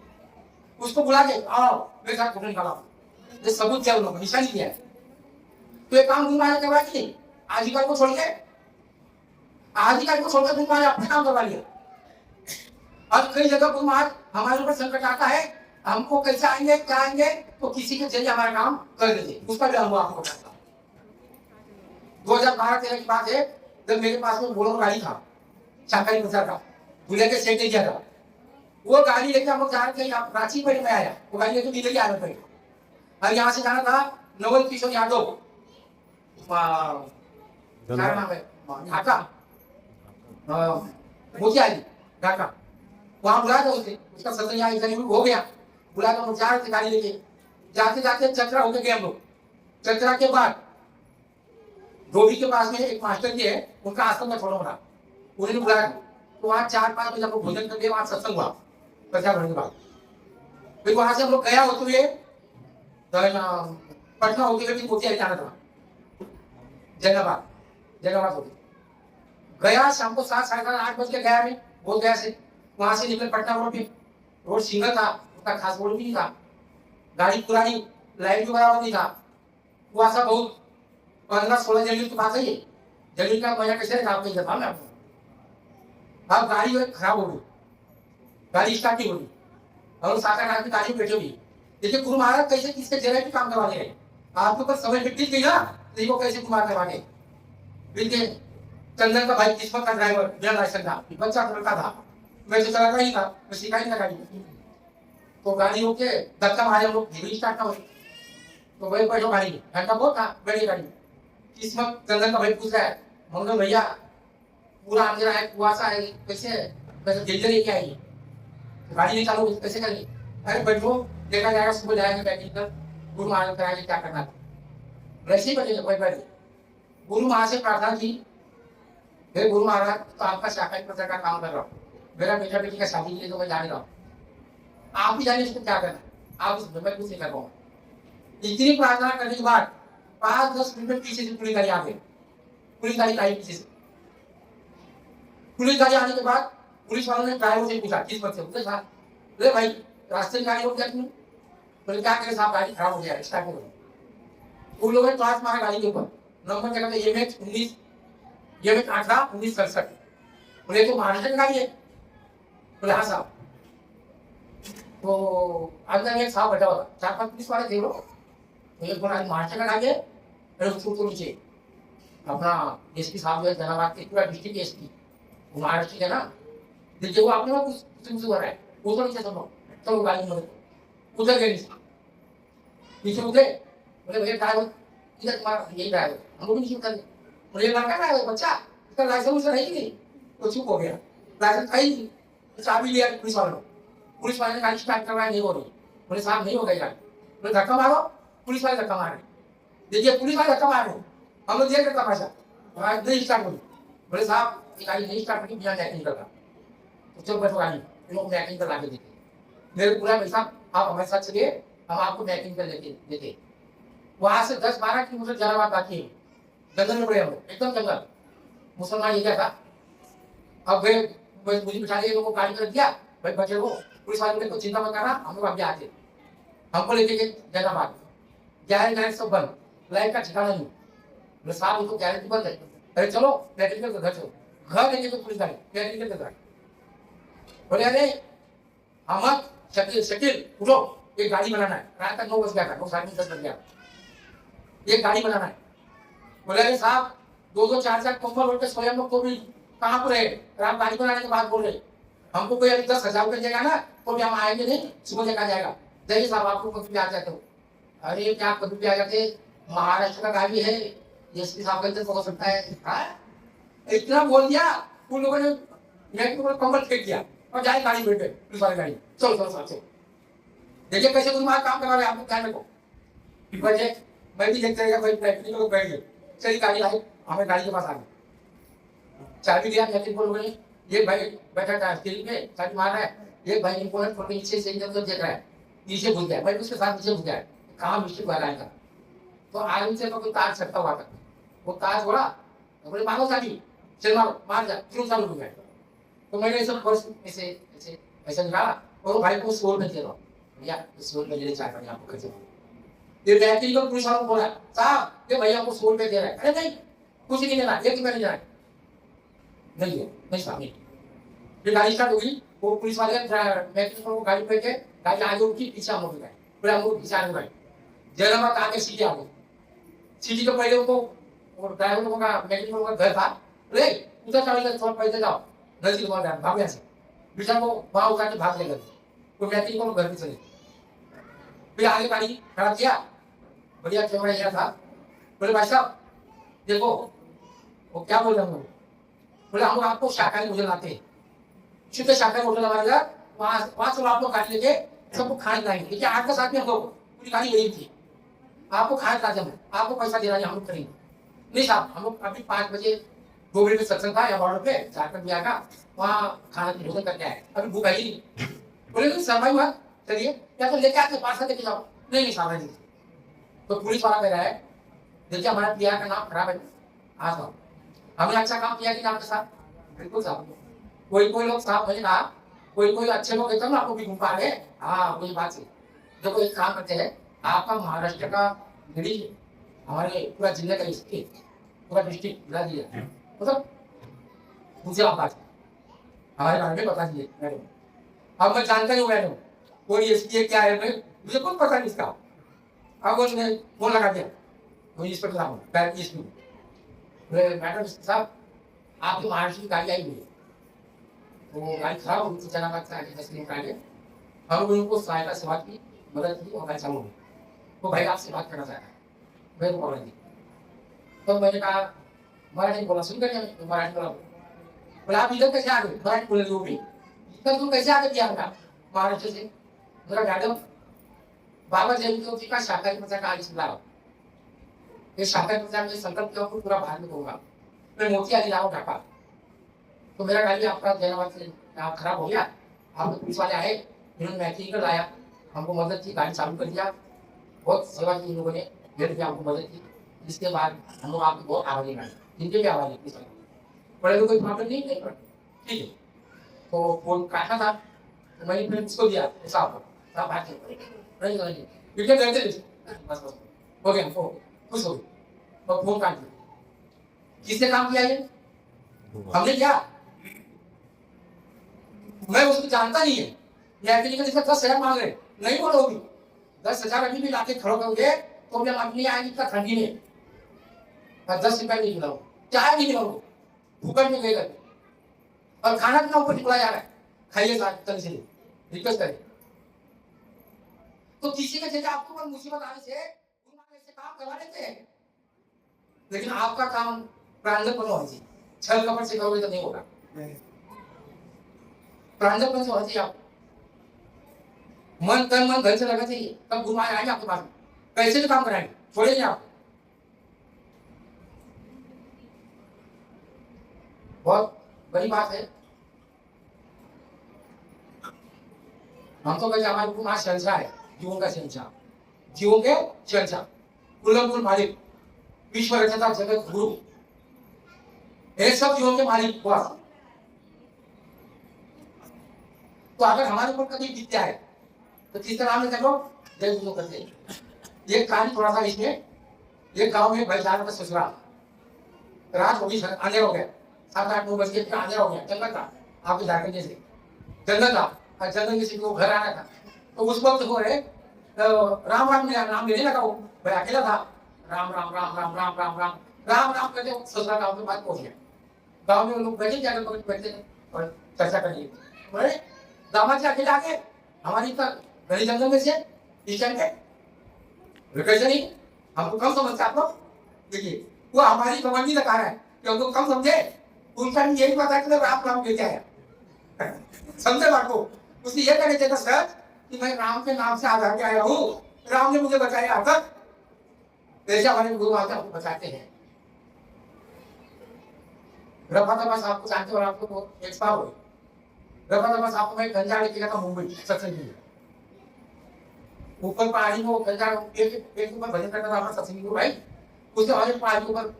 उसको बुला के आओ मेरे साथ फोटो निकाला, ये सबूत क्या उन्होंने निशानी दिया है। तो ये काम गुरु महाराज करवा कि नहीं? आधिकारिक को छोड़ के गुरु महाराज अपने काम करवा लिया। अब कई जगह गुरु महाराज हमारे ऊपर संकट आता है, हमको कैसे आएंगे क्या आएंगे, तो किसी के जरिए हमारा काम कर देते, उसका भी अनुभव आपको बताता। 2012-13 की बात है, जब मेरे पास में बोलेरो गाड़ी था, शाकाहारी बाजार का, दूल्हे के सेट दिया था। वो गाड़ी लेके हम लोग जा रहे थे, रांची में मैं आया, वो गाड़ी लेके दिल्ली आ रहे थे। और यहाँ से जाना था नवल किशोर यादव, क्या नाम है, ढाका, मोतिहारी ढाका, वहां बुलाया था उसे, उसका सत्संग यहाँ हो गया, बुला कर जा रहे थे गाड़ी लेके। जाते जाते चतरा होके गए हम लोग। चतरा के बाद धोबी के पास में एक मास्टर जी है, उनका आश्रम था छोटा मोटा, उन्होंने बुलाया। तो वहाँ 4-5 बजे हम लोग भोजन करके वहां सत्संग हुआ, प्रचार भरने के बाद। फिर वहां से हम लोग गया होते हुए पटना होते हुए मोतिहारी जाना था, जंगाबाद होते गया। शाम को 7-8 बज के गया, मैं बोध गया से, वहां से निकले पटना रोड पे। रोड सिंगल था, उसका खास रोड भी नहीं था, गाड़ी पुरानी, लाइट भी बराबर नहीं था, कुआसा बहुत। 15-16 जनवरी की बात है ये, जनवरी का महीना कैसे था आपको बताऊं मैं आपको। अब गाड़ी खराब हो गई, गाड़ी स्टार्ट नहीं हो गई, और 7-8 आदमी गाड़ी में बैठे हुए। देखिए गुरु महाराज कैसे किसके जगह पे काम करवा रहे हैं। आपके ऊपर समय बीत गई ना, तो वो कैसे कुमार करवा गए। बिल्कुल चंदन का भाई किस्मत का ड्राइवर, बिना लाइसेंस था, बच्चा लड़का था, मैं तो चलाता ही था, मैं सिखा ही था गाड़ी। तो गाड़ी होके धक्का मारे, हम लोग धीरे स्टार्ट ना हो, तो वही बैठो गाड़ी में, घंटा बहुत था, बैठे गाड़ी में। किस्मत चंदन का भाई पूछ रहा है, मंगल भैया पूरा अंधेरा है, कुआसा है, कैसे जल्दी लेके आइए, गाड़ी नहीं चालू कैसे करेंगे? अरे बैठो, देखा जाएगा, सुबह जाएंगे पैकिंग कर, गुरु महाराज कराएंगे, क्या करना था वैसे ही बैठे बैठे। गुरु महाराज से प्रार्थना की, हे गुरु महाराज, तो आपका शाकाहारी प्रचार का काम कर रहा हूँ, मेरा बेटा बेटी का शादी के लिए तो मैं जाने रहा हूँ, आप ही जाने इसको क्या करना, आप उस मैं कुछ नहीं कर पाऊंगा। इतनी प्रार्थना करने के बाद 5-10 मिनट में पीछे से पुलिस गाड़ी आ गई, पुलिस गाड़ी आई पीछे से। पुलिस गाड़ी आने के बाद पुलिस वालों ने ड्राइवर से पूछा, किस वक्त से? बोले साहब, बोले भाई रास्ते में गाड़ी रोक दिया तुमने? बोले क्या करें साहब, गाड़ी खराब हो गया, स्टार्ट हो गई। उन लोगों ने क्लास मारा गाड़ी के ऊपर, नंबर क्या कहते हैं, MH 18-1967। बोले तो महाराष्ट्र की गाड़ी है? बोले हाँ साहब। तो अंदर एक साहब बैठा हुआ, 4-5 पुलिस वाले थे लोग, तो एक बोला महाराष्ट्र का गाड़ी है, उसको नीचे अपना एसपी साहब जो है जनाबाद के पूरा डिस्ट्रिक्ट एसपी वो महाराष्ट्र के ना, देखिए वो आपने वो कुछ हो रहा है वो तो नीचे सब लोग चलो गाड़ी में उधर गए नीचे उतरे, बोले भैया ड्राइवर इधर तुम्हारा यही ड्राइवर, हमको भी नीचे उतर गए। बोले लड़का ड्राइवर बच्चा इसका लाइसेंस है ही नहीं, तो चुप हो गया, लाइसेंस है ही नहीं, तो चाबी लिया पुलिस वालों ने, पुलिस वाले ने गाड़ी स्टार्ट करवाया नहीं हो रही, बोले साहब नहीं हो गई गाड़ी, बोले धक्का मारो, पुलिस वाले धक्का मारे, देखिए पुलिस वाले धक्का मारो, हम लोग देख रहे तमाशा, नहीं स्टार्ट होगी, बोले साहब ये गाड़ी नहीं स्टार्ट होगी बिना मैकेनिक का, तो चलो बैठो गाड़ी, इन लोग मैकेनिक कर लाके देते, मेरे पूरा भाई साहब आप हमारे साथ चलिए, हम आपको मैकेनिक कर लेके देते। वहां से 10-12 किलोमीटर जलालाबाद बाकी है, जंगल में पड़े हम लोग, एकदम जंगल। मुसलमान ये क्या था, अब वे मुझे बिठा लिया, लोगों को गाड़ी कर दिया, भाई बचे हो, पुलिस वाले को चिंता मत करना, हम लोग अभी आते, हमको लेके गए जलालाबाद, गैरेज सब बंद, लाइट का ठिकाना नहीं, बोले साहब तो गैरेज बंद है, अरे चलो मैकेनिकल घर चलो, घर लेके तो पुलिस गाड़ी मैकेनिकल घर, बोले अरे अहमद शकील शकील उठो, एक गाड़ी बनाना है, रात तक 9 बज गया था, 9:30 बज गया, एक गाड़ी बनाना है। बोले अरे साहब 2-2 4-4 कंबल ओढ़ के सोए हम लोग तो भी कहाँ पर रहे, आप गाड़ी बनाने की बात बोल रहे, हमको कोई अभी 10,000 रुपये देगा ना तो भी हम आएंगे नहीं, सुबह देखा जाएगा, जाइए साहब आपको कभी भी आ जाते हो, अरे क्या कभी भी आ जाते, महाराष्ट्र का गाड़ी है, एसपी साहब कहते हो सकता है, इतना बोल दिया उन लोगों ने कंबल फेंक दिया और जाए गाड़ी बैठे, पुलिस वाली गाड़ी, चलो चलो साहब चलो, देखिए कैसे तुम काम करा रहे, आपको ध्यान रखो, बजे मैं भी देखते रहेगा भाई प्रैक्टिकल लोग बैठ गए, चलिए गाड़ी लाए, हमें गाड़ी के पास आ गए, चाबी दिया मैकेनिक को, लोगों ने ये भाई बैठा था स्टील पे चाबी मार रहा है, एक भाई इनको थोड़ा नीचे से इधर देख रहा है, नीचे घुस गया, भाई उसके साथ नीचे घुस गया, कहाँ मिस्टेक वाला है, तो आगे से कोई तार छटता हुआ था, वो तार छोड़ा, बोले मारो चाबी, चल मारो, मार जा, क्यों चालू हो गया, तो मैंने सब पर्स ऐसे ऐसे ऐसा निकाला और भाई को स्टोर में दे रहा, भैया स्टोर में ले चाय पानी आपको खर्चे, ये मैकेनिकल पुलिस वालों को बोला साहब ये भैया को 100 रुपये दे रहा है, अरे नहीं कुछ नहीं देना, 1 रुपया नहीं देना, नहीं है नहीं साहब नहीं, फिर गाड़ी स्टार्ट होगी, वो पुलिस वाले मैकेनिक को गाड़ी पे के गाड़ी आगे उठी, पीछे हम लोग गए, फिर हम लोग पीछे आगे गए, जलालाबाद आगे सीटी आ गई, सीटी तो पहले उनको ड्राइवर लोगों का मैकेनिक लोगों का घर था, अरे उधर चढ़ेगा थोड़ा पैदल जाओ, नजदीक वहां जाए भाग से, बेटा वो वहां उठा के भाग ले गए, तो मैकेनिक को घर पे चले, फिर आगे गाड़ी खड़ा किया, बढ़िया कैमरा यह था, बोले भाई साहब देखो वो क्या बोल रहे हैं, बोले हम लोग आपको शाकाहारी भोजन लाते हैं, शुद्ध शाकाहारी होटल हमारे घर, वहां से आप लोग गाड़ी लेके सबको खाने लाएंगे, देखिए 8-10 आदमी हम लोग, पूरी गाड़ी यही थी, आपको खाने लाते हैं, आपको पैसा देना है हम लोग करेंगे, नहीं साहब हम लोग अभी 5 बजे 2 बजे में सत्संग था या बॉर्डर पे झारखंड भी आएगा, वहाँ खाना भोजन करके आए, अभी भूख आई नहीं, बोले समय हुआ चलिए क्या तो लेके आते पास लेके जाओ, नहीं साहब नहीं, तो पुलिस वाला कह रहा है देखिए हमारा प्रिया का नाम खराब है, हाँ साहब हमने अच्छा काम किया कि नाम के साथ, बिल्कुल साहब, कोई लोग साहब मैंने कहा कोई अच्छे लोग एकदम आपको भी घूम पा रहे, हाँ वही बात है, देखो एक काम करते हैं, आपका महाराष्ट्र का गड़ी हमारे पूरा जिले का स्टेट पूरा डिस्ट्रिक्ट मिला दिया, मतलब मुझे आप बात हमारे बारे में बता दीजिए मैडम, अब मैं जानता नहीं हूँ मैडम कोई एसपी क्या है, मुझे कुछ पता नहीं इसका, अब उसने फोन लगा दिया वो इंस्पेक्टर साहब, मैडम साहब आपकी महाराष्ट्र की गाड़ी आई हुई है, तो गाड़ी खराब हुई थी जलालाबाद से आगे 10 किलोमीटर आगे, हम लोगों को सहायता से बात की, मदद की और गाड़ी चालू हुई, तो भाई आपसे बात करना चाहता है, मैं तो बोल रही थी, तो मैंने कहा मराठी बोला, सुन कर मराठी बोला, बोले आप इधर कैसे आ गए, मराठी बोले वो भी इधर तुम कैसे आ गए बिहार का महाराष्ट्र से, मेरा मैडम बाबा जयंती का शाकाहारी प्रचार का आज सुना, ये शाकाहारी प्रचार में संकल्प के पूरा भारत में होगा, मैं मोती आदि लाओ ढाका, तो मेरा गाड़ी आपका जयनाबाद से खराब हो गया, आप पुलिस वाले आए, इन्होंने मैकेनिकल आया, हमको मदद की, गाड़ी चालू कर दिया, बहुत सेवा की इन लोगों ने, मेरे भी आपको मदद की, इसके बाद हम लोग आपको बहुत आभारी हैं, जिनके भी आभारी पुलिस वाले, बड़े लोग कोई प्रॉब्लम नहीं है, ठीक है, तो फोन काटा था, तो मैंने फिर उसको दिया साहब बात नहीं करेंगे, क्योंकि करते बस हो गया, खुश हो गए, और फोन काट दिया, किसने काम किया ये, हमने क्या, मैं उसको जानता नहीं है, मैकेनिकल जिसका 10,000 मांग रहे, नहीं बोलोगी 10,000 अभी भी लाके खड़ो करोगे तो भी हम अपनी आएंगे इतना ठंडी में, 10 रुपया नहीं खिलाओ, चाय नहीं खिलाओ, भूखा में गए करके, और खाना पीना ऊपर निकला जा रहा है, खाइए तन से रिक्वेस्ट करें। तो किसी के जैसे आपको पर मुसीबत आने से ऐसे काम करवा लेते हैं, लेकिन आपका काम प्रांजल पर होना चाहिए, छल कपट से करोगे तो नहीं होगा, प्रांजल पर होना चाहिए। आप मन तन मन धन से लगा चाहिए, तब गुरु महाराज आएंगे आपके पास, कैसे भी काम कराएंगे, छोड़ेंगे आप। बहुत बड़ी बात है। हम तो कहते हमारे गुरु महाराज शहंशाह है, जीवों का शहंशाह, जीवों के शहंशाह, कुल मालिक, विश्व रचना जगत गुरु, ये सब जीवों के मालिक हुआ। तो अगर हमारे ऊपर कभी विद्या है तो किस तरह हम देखो जय गुरु करते हैं। ये कहानी थोड़ा सा इसमें, ये गांव में भाईचारा का ससुराल, रात हो गई, अंधेरा हो गया, 7-8-9 बज के अंधेरा हो गया, जंगल था, आपके झारखंड जैसे जंगल था, और जंगल किसी को घर आना था। तो उस वक्त हो रहे राम राम नाम लेने लगा, वो भाई अकेला था, राम राम राम राम राम राम राम राम राम करते ससुराल गाँव के पास पहुंच गया। गाँव में लोग बैठे जाकर बैठते और चर्चा करिए, बोले दामाद जी अकेले आके हमारी घनी जंगल में से किचन है, कैसे नहीं, हमको कम समझते आप लोग। देखिए वो हमारी कमांडी लगा रहा है कि हमको कम समझे, उनका यही पता है कि राम राम लेके आया, समझे बात को। उसने ये कहने चाहिए सर कि मैं राम के नाम से आधार के आया हूँ, राम ने मुझे बताया अब तक, ऐसे हमारे गुरु आते आपको बताते हैं। रफा दफा आपको जानते और आपको एक्सपायर हो, रफा दफा आपको मैं गंजा लेके गया था मुंबई सत्संग के लिए, ऊपर पहाड़ी में गंजा एक ऊपर भजन करता था हमारा सत्संग गुरु भाई, उसके हमारे पहाड़ी के ऊपर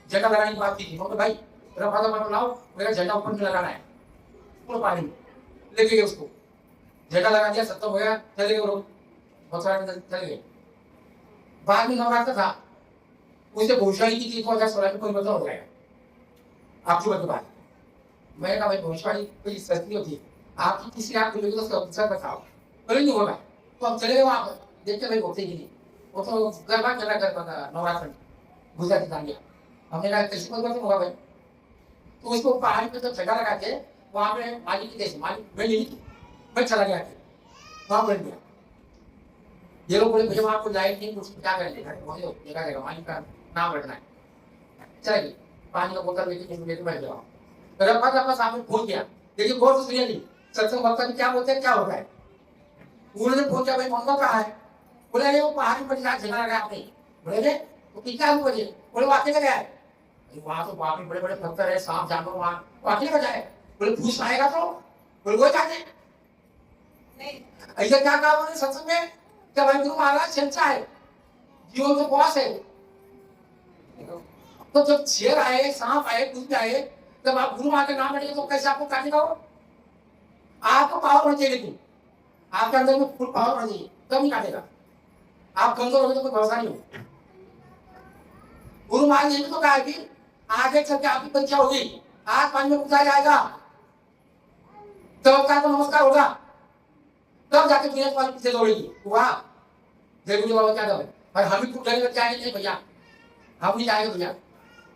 झंडा लगाने की बात की थी, तो भाई रफा दफा लाओ मेरा झंडा ऊपर में लगाना है, पूरा पहाड़ी में लेके गए उसको, झंडा लगा दिया, सत्संग हो गया, चले गए लोग, बहुत सारे चले गए। बाद में नवरात्र था, उससे भविष्यवाणी की थी 2016 में, कोई बदलाव हो जाएगा आपकी बात। मैं कहा भाई भविष्यवाणी कोई सस्ती होती है, आपकी किसी आप खुलेगी तो उसका बताओ, बोले नहीं होगा, तो हम चले गए वहां पर, देखते भाई होते ही नहीं, वो तो गरबा चला कर पाता नवरात्र गुजराती दांडिया, हमने कहा कैसे कोई बात होगा भाई। तो उसको पहाड़ी पे तो झंडा लगा के वहां पे मालिक की देश मालिक मैं नहीं थी, मैं चला गया वहां बैठ गया। ये लोग बोले भैया वहां आपको लाइट नहीं, कुछ क्या करेंगे, देखा जाएगा, मालिक का नाम रखना है, चलिए पानी का बोतल लेके बैठ जाओ। रफा दफा सामने फोन किया, देखिए गौर से सुनिए, नहीं सत्संग वक्ता क्या बोलते हैं, क्या होता है। उन्होंने फोन किया भाई मंगो कहाँ है, बोले अरे वो पहाड़ी पर झगड़ा लगा आपने, बोले वो कितना हुआ, बोले वो अकेले गया है, वहां तो बाप बड़े बड़े पत्थर है, सांप जानवर, वहां वो अकेले का जाए, बोले पूछ आएगा तो, बोले वो जाते ऐसा क्या कहा उन्होंने सत्संग में, क्या भाई गुरु महाराज शहंशाह है, जीवन के बॉस है। तो जब शेर आए, सांप आए, कुछ आए, जब आप गुरु महाराज का नाम लेंगे तो कैसे आपको काटेगा वो, आपको पावर होना चाहिए, लेकिन आपके अंदर में फुल पावर होना चाहिए, तब नहीं काटेगा। आप कमजोर हो तो कोई भरोसा नहीं हो। गुरु महाराज ने तो कहा कि आगे चल के आपकी परीक्षा होगी, आज पानी में पूछा जाएगा, तब का तो नमस्कार होगा, तब जाके दुनिया तुम्हारे पीछे दौड़ेगी। वाह जरूरी बाबा क्या दे, और हम ही कुछ डरे बच्चे आएंगे नहीं भैया, हम नहीं जाएंगे भैया,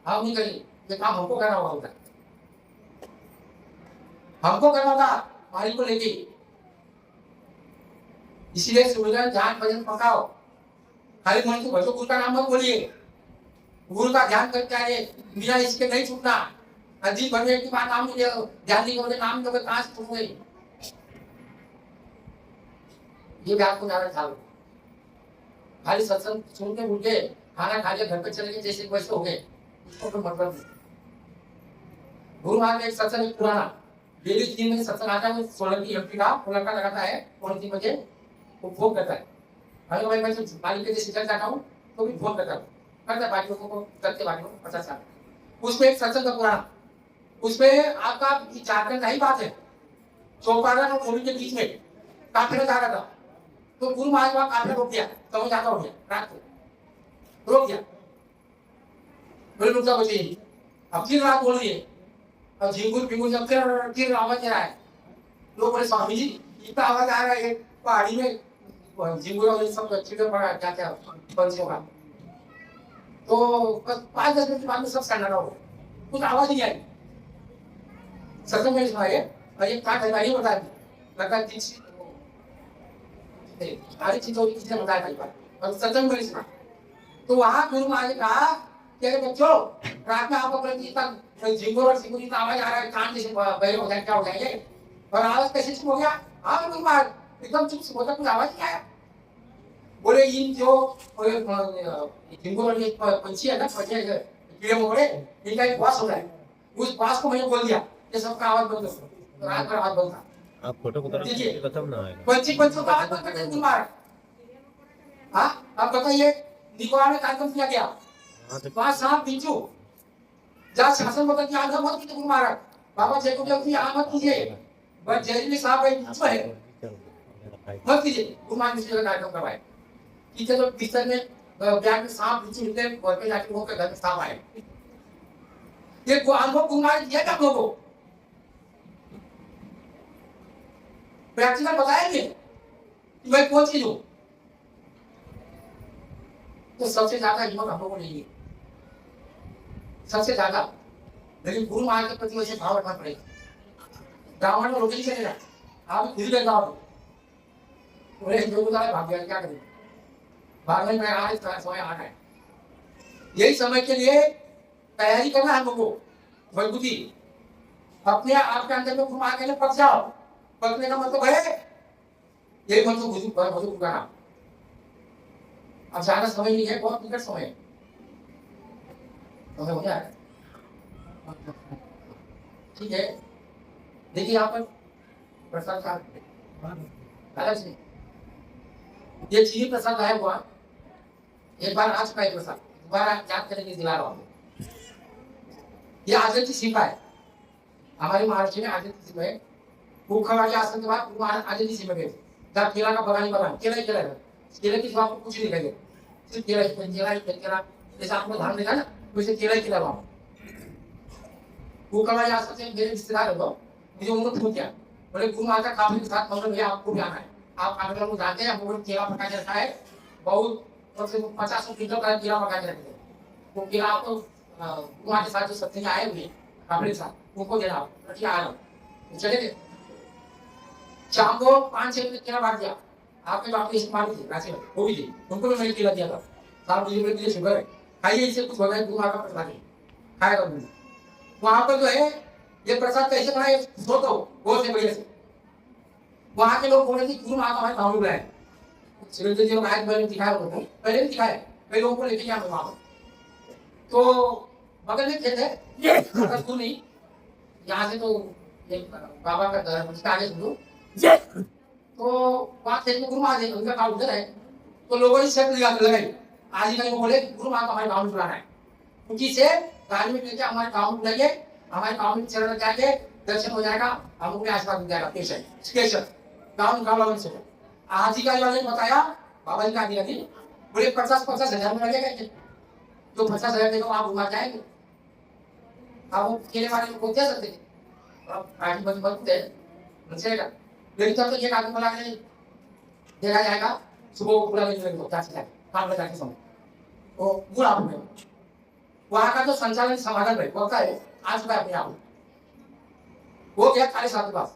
हम नहीं करेंगे, ये काम हमको करना होगा, हमको करना होगा मालिक को लेके। इसलिए सुमिरन ध्यान भजन पकाओ, खाली मन को भजो, गुरु का नाम मत बोलिए, गुरु का ध्यान करके आए, बिना इसके नहीं छूटना। अजीब भरने की बात नाम ध्यान नहीं करोगे, नाम दोगे कहां से छूट गई, ये भी आपको ज्यादा ख्याल हो। खाली सत्संग सुन के उठ गए, खाना खा लिया, घर पे चले गए, जैसे वैसे हो गए, उसको कोई मतलब नहीं। गुरु महाराज ने एक सत्संग पुराना डेली 3 बजे सत्संग आता है, 16 की एमपी का लड़का लगाता है, 3 बजे वो फोन करता है, अगर भाई मैं मालिक के जैसे चल जाता हूँ तो भी फोन करता हूँ, करता है बाकी लोगों को, करते बाकी लोगों को 50 साल। उसमें एक सत्संग का पुराना, उसमें आपका झारखंड का ही बात है, चौपारण और कोविड के बीच में काफिला जा रहा था, तो गुरु महाराज वहां काफिला रोक दिया, समझ आता हो गया, रात को रोक दिया, बोले रुक जाओ बच्चे, अब फिर रात बोल रही है, अब झिंगुर फिंगुर जब फिर आवाज आ रहा है, लोग बोले स्वामी जी इतना आवाज आ रहा है पहाड़ी में, झिंगुर और सब चिड़िया पड़ा क्या क्या पंछियों का, तो बस 5-10 मिनट के बाद में सब सन्नाटा हो गया, कुछ आवाज नहीं आई। सत्संग में सुना ये, और ये कहा था ये बताया लगा सारी चीजों की चीजें बताया कई बार, और सत्संग में सुना। तो वहां गुरु महाराज ने कहा कि अरे बच्चों, रात में आपको प्रति झिंगुर और सिंगुर का आवाज आ रहा है, कान जैसे बहरे हो जाए, क्या हो जाएंगे, और आवाज कैसे चुप हो गया? हाँ गुरु महाराज एकदम चुप से बोला, कुछ आवाज नहीं आया। बोले इन जो झिंगुर और पंछी है ना, कीड़े मकोड़े, इनका एक बास हो रहा है, उस बास को मैंने बोल दिया कि सबका आवाज बंद करो, तो रात भर आवाज बंद था। आप फोटो को तरफ खत्म ना आएगा। पंछी पंछी का आवाज बंद करके गुरु महाराज। हाँ आप बताइए, निकोबार में कार्यक्रम किया गया, वहां सांप बिच्छू जहाँ शासन बदल की आंधा मत कीजिए गुरु महाराज, बाबा जय को की आमद कीजिए, बस जहरीले सांप है बिच्छू है मत कीजिए। गुरु महाराज ने कार्यक्रम करवाए कि चलो बिस्तर में बैग में सांप बिच्छू निकले, घर पे जाके वो घर में सांप आए। ये को अनुभव गुरु महाराज दिया क्या लोगों को? प्रैक्टिकल बताएंगे कि मैं कौन चीज हूं। तो सबसे ज्यादा हिम्मत हम लोगों को नहीं है, सबसे ज्यादा। लेकिन गुरु महाराज के प्रति वैसे भाव रखना पड़ेगा। ब्राह्मण में रोटी नहीं चलेगा, आप खुद ही गाँव बोले हिंदू को भाग गया, क्या करें, भागने में आज समय आना है। यही समय के लिए तैयारी करना है हमको मजबूती, अपने आप के अंदर में घुमा के पक जाओ। पकने का मतलब है यही मतलब बुजुर्ग का नाम। अब ज्यादा समय नहीं है, बहुत निकट समय है, समय हो जाएगा। ठीक है, देखिए यहाँ पर प्रसाद का से ये चीनी प्रसाद आया हुआ, एक बार आ चुका है प्रसाद, दोबारा याद करने के लिए दिला रहा हूँ। ये आजल की सीपा है, हमारे महाराष्ट्र में आजल की सीपा है। भूखा के आसन के बाद आजल की सीपा गए, जहाँ केला का बगान केला ही केला है, केले की आपको कुछ नहीं दिखाई, सिर्फ केला जैसे आपको धान देखा ना, वैसे केला ही केला वहां। भूखा के आसन से मेरे रिश्तेदार हो, मुझे उन्होंने फोन किया, बोले गुरु महाराज काफी के साथ मतलब भैया आपको भी आना है, आप आने को जानते हैं, हमको केला पका के रखा है, बहुत 50 क्विंटल का केला पका के रखते हैं। वो केला आपको वहाँ के साथ जो सत्संग आए हुए अपने साथ उनको देना, रखिए आ रहा चले गए। शाम को 5-6 मिनट केला बांट दिया, आपके बाप ने मार दी राशि में, वो भी दी, उनको भी मैंने केला दिया था। साहब मुझे बोले शुगर है, खाइए, इससे कुछ भगवान गुरु महाराज का प्रसाद है, खाएगा मुझे। वहां पर जो है ये प्रसाद कैसे बनाए सोचो, बहुत से बढ़िया से। वहां के लोग बोले थे गुरु महाराज हमारे गाँव में बुलाए, सुरेंद्र जी को मैंने दिखाया उनको, पहले भी दिखाया, कई लोगों को लेके गया वहां पर। तो बगल में खेत है, अगर तू नहीं यहाँ से तो बाबा का घर उसका आगे सुनो, तो वहाँ खेत में गुरु महाराज उनका गाँव उधर है। तो लोगों ने शर्त लगाई, आज ही को बोले गुरु महाराज हमारे गाँव में बुलाना है, क्योंकि से गाड़ी में लेके हमारे गाँव में बुलाइए, हमारे गाँव में चरण जाके दर्शन हो जाएगा, हमको भी आशीर्वाद मिल जाएगा। स्पेशल गाँव वालों से आज ही गाड़ी वाले ने बताया, बाबा जी का आगे लगी, बोले 50-50 हजार में लगेगा, तो 50,000 देगा आप घुमा जाएंगे। अब वो केले वाले को दे सकते थे, अब गाड़ी बंद बनते हैं, लेकिन तब तक एक आदमी बोला कि देखा जाएगा सुबह को पूरा दिन होता है 5 बजे के समय, तो बुरा हो वहाँ का जो संचालन समाधान है होता है आज मैं अपने आप वो गया काले साहब के पास,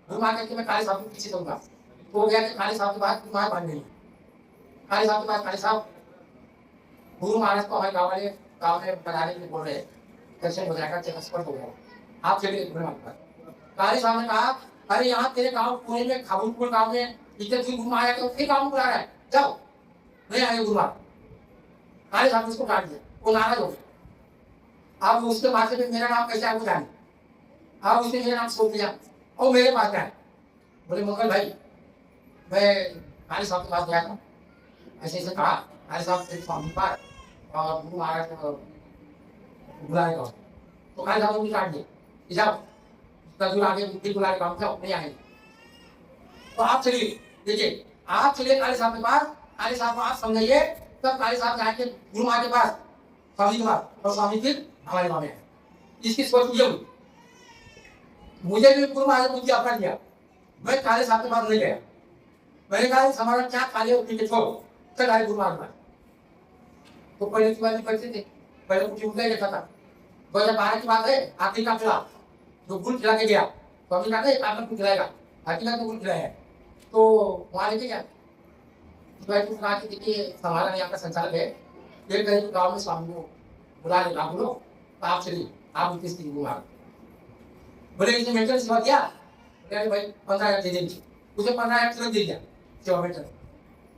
घुमा करके मैं काले साहब के पीछे दूंगा, वो गया कि काले साहब के बाद तुम्हारे पानी नहीं, काले साहब के पास काले साहब गुरु महाराज को हमारे गाँव में बनाने के लिए बोल रहे हैं, दर्शन हो जाएगा, चेक हो जाएगा, आप चलिए गुरु महाराज। काले साहब ने कहा अरे यहाँ तेरे गाँव पुणे में खाबुलपुर गाँव में इधर क्यों घुमा आया, तो फिर गाँव में बुला रहा है, जाओ नहीं आएंगे गुरु महाराज। काले साहब ने उसको काट दिया, वो नाराज हो गया। आप उसके पास में मेरा नाम कैसे आपको जाने, आप उसने मेरा नाम सोच दिया और मेरे पास आए, बोले मंगल भाई मैं काले साहब के पास गया था, ऐसे ऐसे कहा, काले साहब तेरे स्वामी पार और गुरु महाराज को बुलाएगा, तो काले साहब ने काट दिया, जाओ तजुर आगे बुला के काम जाओ नहीं आएंगे। तो आप चलिए, देखिए आप चलिए काले साहब के पास, काले साहब को आप समझाइए, तब काले साहब जाके गुरु महाराज के पास, स्वामी के पास, और स्वामी फिर हमारे गाँव में है। इसकी सोच मुझे भी गुरु महाराज ने अपना दिया, मैं काले साहब के पास नहीं गया, मैंने कहा हमारा क्या काले और पीछे छोड़ो, चल आए गुरु महाराज। तो पहले की बात करते थे, पहले कुछ उठा ही रहता था। 2012 की बात है, हाथी का खिला जो गुल खिला के गया, तो हमने कहा था एक आपने कुछ खिलाएगा, हाथी का तो गुल खिलाया है। तो वहाँ लेके गया, भाई कुछ कहा कि देखिए हमारा यहाँ का संचालक है, ये कहीं तो गाँव में स्वामी को बुला ले आप लोग, तो आप चलिए, आप उनकी स्थिति को मार बोले इसने मेंटेनेंस सेवा दिया, बोले भाई 15,000 दे देंगे, उसे 15,000 तुरंत दे दिया सेवा मेंटेनेंस।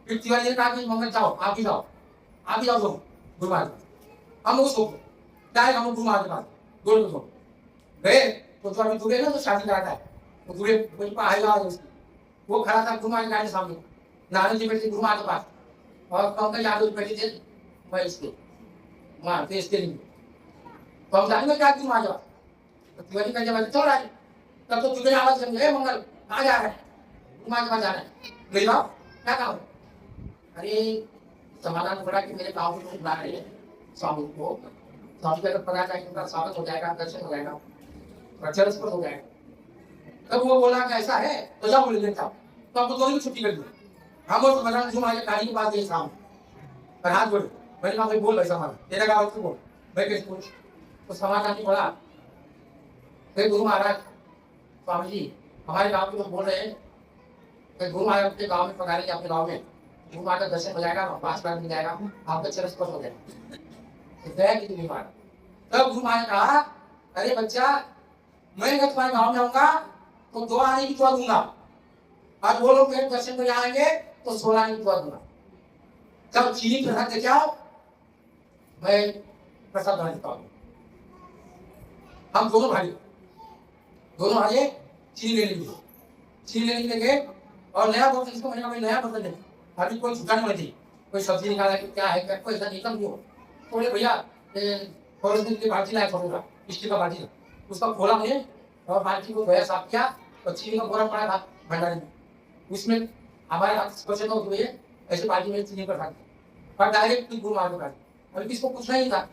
फिर तिवारी ने कहा कि मंगल जाओ, आप ही जाओ, आप ही जाओ लोग गुरु महाराज, हम उसको डायरेक्ट हम गुरु महाराज के पास दो लोग गए। तो जो अभी दूल्हे ना तो शादी कराता है, तो दूल्हे कोई आएगा वो खड़ा था गुरु महाराज गाड़ी के सामने, नारायण जी बैठे गुरु महाराज के पास, और पंकज यादव बैठे थे मैं इसके मार थे इसके लिए। तो हम जाने में क्या गुरु महाराज, तो तिवारी का जब चल रहा है, तब तो दूल्हे आवाज समझे मंगल कहाँ जा रहा है, गुरु महाराज के पास जा रहा है, ले जाओ क्या काम है। अरे समाधान पड़ा कि मेरे गाँव के लोग बुला रहे हैं स्वामी को, स्वामी का पता चाहिए उनका स्वागत हो जाएगा, दर्शन हो जाएगा, प्रचर स्पर्श हो जाएगा। तब वो बोला कि ऐसा है तो जाओ बोले लेता, तो आपको दोनों की छुट्टी कर दी। हम और समाधान जो हमारे गाड़ी के पास गए शाम और हाथ बोले, मैंने कहा भाई बोल ऐसा हमारा तेरा गाँव क्यों बोल, भाई कैसे पूछ, तो समाधान नहीं पड़ा। फिर गुरु महाराज स्वामी जी हमारे गाँव के लोग बोल रहे हैं, फिर गुरु महाराज अपने गाँव में पधारेंगे, अपने गाँव में गुरु महाराज का दर्शन हो जाएगा, पास मिल जाएगा, आपका चरण स्पर्श हो जाएगा, दया की गुरु महाराज। तब गुरु महाराज ने कहा अरे बच्चा मैं अगर तुम्हारे गाँव में आऊंगा तो 2 आने की दुआ दूंगा, और वो लोग मेरे दर्शन को आएंगे तो 16 आने की दुआ दूंगा। जब चीनी प्रसाद लेके आओ मैं प्रसाद बना देता हूँ। हम दोनों भाई चीनी ले लीजिए, चीनी लेने के लिए गए और नया बर्तन, इसको मैंने कहा नया बर्तन है, अभी कोई छुटाने वाली थी, कोई सब्जी निकाला कि क्या है, कोई ऐसा निकल गया, तो बोले भैया थोड़े दिन की बाल्टी लाया, थोड़ा स्टील का बाल्टी, उसका खोला मैंने और बाल्टी को गया साफ किया और चीनी का बोरा पड़ा था भंडारे में, उसमें हमारे हाथ स्पर्श न हुए ऐसे बाल्टी में चीनी पर और डायरेक्ट गुरु महाराज के पास, और किसको पूछना ही था,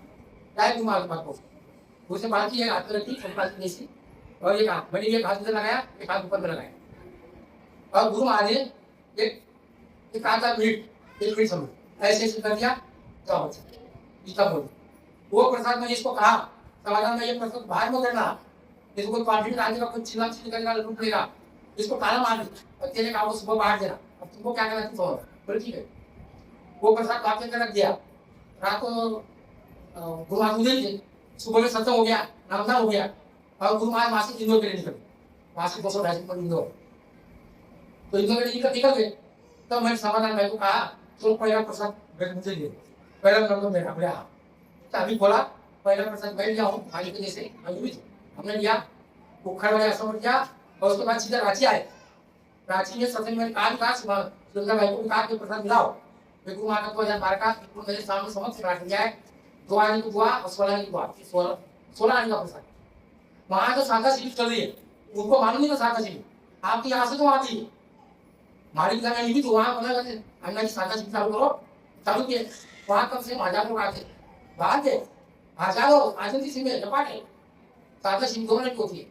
डायरेक्ट गुरु महाराज के पास पहुंचे। उसने बाल्टी एक हाथ में रखी जैसी, और एक हाथ मैंने एक हाथ में लगाया, एक हाथ ऊपर में लगाया, और गुरु महाराज ने एक आधा मिनट 1 मिनट समझ ऐसे कर दिया, जाओ इसका बोल वो प्रसाद मैंने इसको कहा समाधान में ये प्रसाद बाहर में करना, इसको कोई पार्टी में डालेगा, कोई चिल्ला चिल्ली करेगा, लूट लेगा, इसको ताला मार दे और तेरे काम को सुबह बाहर देना, अब तुमको क्या करना तुम बोले ठीक है। वो प्रसाद काफी कर रख दिया, रात को गुरु महाराज उधर थे, सुबह में सत्संग हो गया, नामदान हो गया, और गुरु महाराज मासिक इंदौर के लिए निकले, मासिक 200-250 इंदौर, तो इंदौर के लिए निकल गए। तब मैंने समाधान भाई को कहा तो पहला प्रसाद मुझे दे, पहला नंबर मेरा बोले हाँ, अभी बोला पहला प्रसाद बैठ गया हूँ भाई के जैसे हमने लिया, पोखर वाले समझ किया, और उसके बाद सीधा रांची आए। रांची में सत्संग में कहा सुंदर भाई को कहा कि प्रसाद मिलाओ, गुरु महाराज 2012 का मेरे सामने समक्ष रख दिया है, 2 आने की दुआ और 16 आने की दुआ, 16 आने का प्रसाद। वहां तो शाखा शिविर चल रही है, उनको मालूम नहीं था शाखा शिविर आपकी यहाँ से तो आती है, हमारी पिता में भी तो वहाँ बना करते अन्ना की शाखा शिविर चालू किए, वहाँ कम से 1000 लोग आते, बाहर के हजारों आजंती में लपाटे शाखा शिविर दोनों की होती है।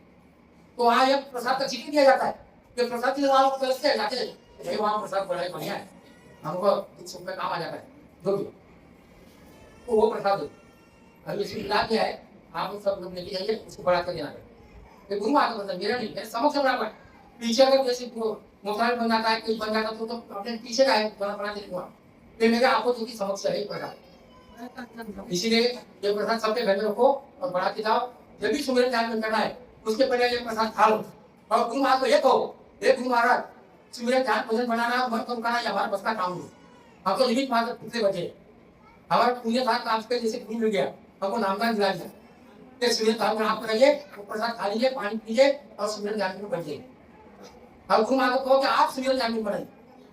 तो वहाँ ये प्रसाद का चिट्ठी दिया जाता है, कि प्रसाद के लिए तरसते जाते हैं, वहाँ प्रसाद बड़ा बढ़िया है, हमको सुख में काम आ जाता है जो भी, तो वो प्रसाद है। अभी इसमें मिला के है, आप सब लोग लेके जाइए, उसको बढ़ा कर देना है। गुरु महाराज मतलब मेरा नहीं, मेरे समक्ष बना हुआ है, पीछे अगर जैसे मोबाइल बन जाता है, कोई बन जाता तो अपने पीछे का है बना देगा, ये मेरे आपको जो की समक्ष है प्रसाद। इसीलिए ये प्रसाद सबके घर में रखो और बढ़ाते जाओ, जब भी सुबह टाइम में करना है उसके पहले ये प्रसाद खा लो, और गुरु महाराज को ये कहो, ये गुरु महाराज सुबह ध्यान भोजन बनाना मन कम करना, हमारा बस का काम नहीं, हम तो लिमिट मात्र खुद से बचे, हमारा पुण्य था काम पे जैसे पुण्य मिल गया, हमको नामदान दिला दिया, सुबह काम आप कराइए, प्रसाद खा लीजिए, पानी पीजिए और सुबह ध्यान में बैठिए। अब गुरु महाराज को कहो कि आप सुबह ध्यान में बनाइए,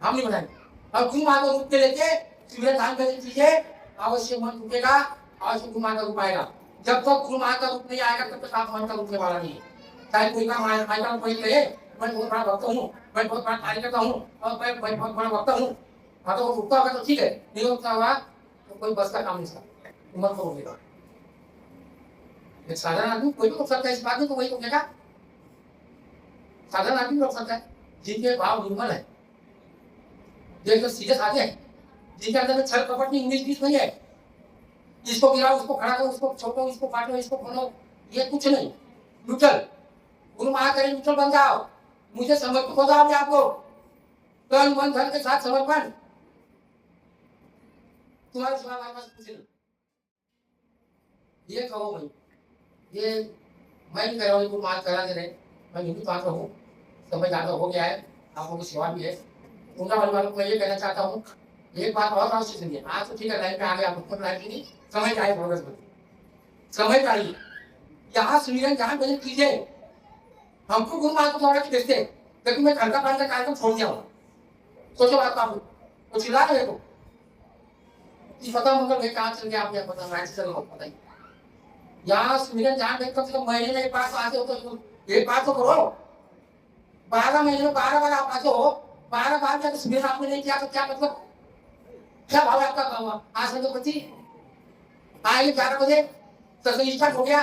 हम नहीं बनाएंगे, अब गुरु महाराज को रुक के लेके सुबह ध्यान करके कीजिए, अवश्य मन रुकेगा, अवश्य गुरु महाराज का रूप आएगा। जब तक गुरु महाराज का रूप नहीं आएगा तब तक आप मन का रुकने वाला नहीं है। चाहे कोई का मायका कोई कहे मैं बहुत बड़ा भक्त हूँ, मैं बहुत बड़ा कार्य करता हूँ और मैं बहुत बड़ा भक्त हूँ, हाँ तो वो रुकता होगा तो ठीक है, नहीं रुकता होगा तो कोई बस का काम नहीं सकता, मन को रोकेगा। एक साधारण आदमी कोई भी रोक सकता है, इस बात में तो वही रोकेगा, साधारण आदमी रोक सकता है जिनके भाव निर्मल है, जो एकदम सीधे साधे हैं, जिनके अंदर में छल कपट नहीं, 19-20 नहीं है, इसको गिराओ, उसको खड़ा करो, उसको छोड़ो, इसको काटो, इसको खोलो, ये कुछ नहीं। न्यूट्रल, गुरु महाराज कहे न्यूट्रल बन जाओ, मुझे समर्पित हो जाओ अपने आपको, तन मन धन के साथ समर्पण। तुम्हारे सिवा हमारे पास कुछ नहीं। ये कहो भाई, ये मैं नहीं कह रहा हूँ, गुरु महाराज करा दे रहे, मैं हिंदू पात्र हूँ, समझ आता हो गया है, आप लोगों की सेवा भी है। उनका वालों को मैं ये कहना चाहता हूँ, एक बात और अवश्य सुनिए। आज तो ठीक है, लाइन पे आ गया, आप लाइन की नहीं, समय चाहिए प्रोग्रेस में, समय चाहिए। यहाँ सुमिरन जहाँ मैंने कीजिए, हमको गुरु महाराज को थोड़ा कि देखते, लेकिन मैं घर का पानी का कार्यक्रम छोड़ दिया हूँ। सोचो बात आपको, तो चिल्ला रहे हो, पता मंगल भाई कहाँ चल गया, आप यहाँ पता राइट चलो पता ही। यहाँ सुमिरन जहाँ मैं कम से कम महीने में एक बार तो आते हो, तो एक बार तो करो। 12 महीने में 12 बार आप आते हो, 12 बार का सुमिरन आपने नहीं किया तो क्या मतलब, क्या भाव है आपका? आज तो पति आए 11 बजे सत्संग स्टार्ट हो गया,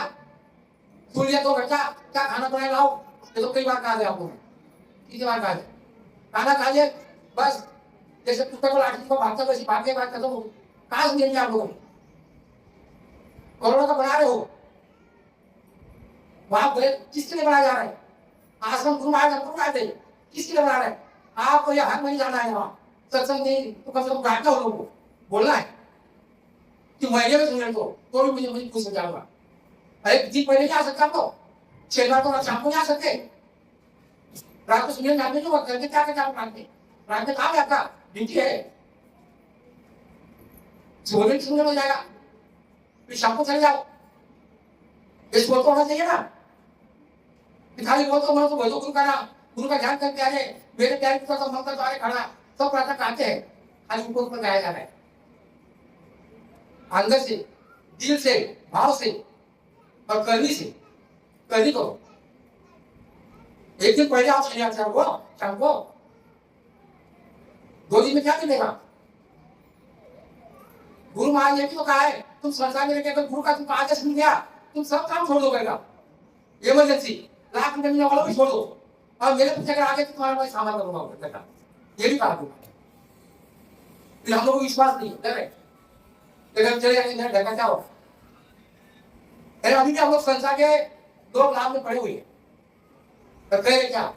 सुन लिया 2 घंटा, क्या खाना बनाए लाओ, ये तो कई बार कहा गया आपको, कितनी बार कहा, खाना खा लिया बस, जैसे पुस्तक को लाठी को भागता वैसी भागने बात खत्म हो। कहाँ से देंगे आप लोग? कोरोना का बना रहे हो वहां, किसके लिए बनाया जा रहा है? आश्रम गुरु महाराज हमको बनाते, किसके लिए बना रहे हैं? आपको यह हर महीने जाना है वहां, सत्संग नहीं तो कम से कम डांटना हो लोगों को, बोलना है कि महीने में सुन को, तो भी मुझे खुश हो जाऊंगा। अरे दिन पहले नहीं आ सकता, तो 6 बार तो शाम को नहीं आ सकते, रात को सुनिए जाते जो करके क्या क्या मानते, रात में काम है आपका, ड्यूटी है, सुबह हो जाएगा, फिर शाम को चले जाओ। इस बोल तो होना चाहिए ना, खाली बोल तो बोलो गुरु का नाम, गुरु का ध्यान करके आ जाए, मेरे प्यारे पुत्र का मंत्र द्वारे खड़ा, सब प्रार्थना करते हैं, खाली उनको ऊपर गाया जा रहा है। अंदर से, दिल से, भाव से और करनी से, करनी करो। एक दिन पहले आप शनिवार शाम को 2 दिन में क्या मिलेगा? गुरु महाराज ने भी तो कहा है, तुम संसार में रहकर गुरु का तुम आदेश मिल गया, तुम सब काम छोड़ दो, करेगा इमरजेंसी, लाख रुपए मिलने वालों को छोड़ दो, और मेरे पीछे अगर आगे तो तुम्हारा मैं सामान करूंगा, ये भी कहा। फिर हम लोग को विश्वास नहीं डर है, चले जाएंगे डर का क्या हो? अभी भी हम लोग संसार के 2 लाभ में पड़े हुए हैं, तो कहे क्या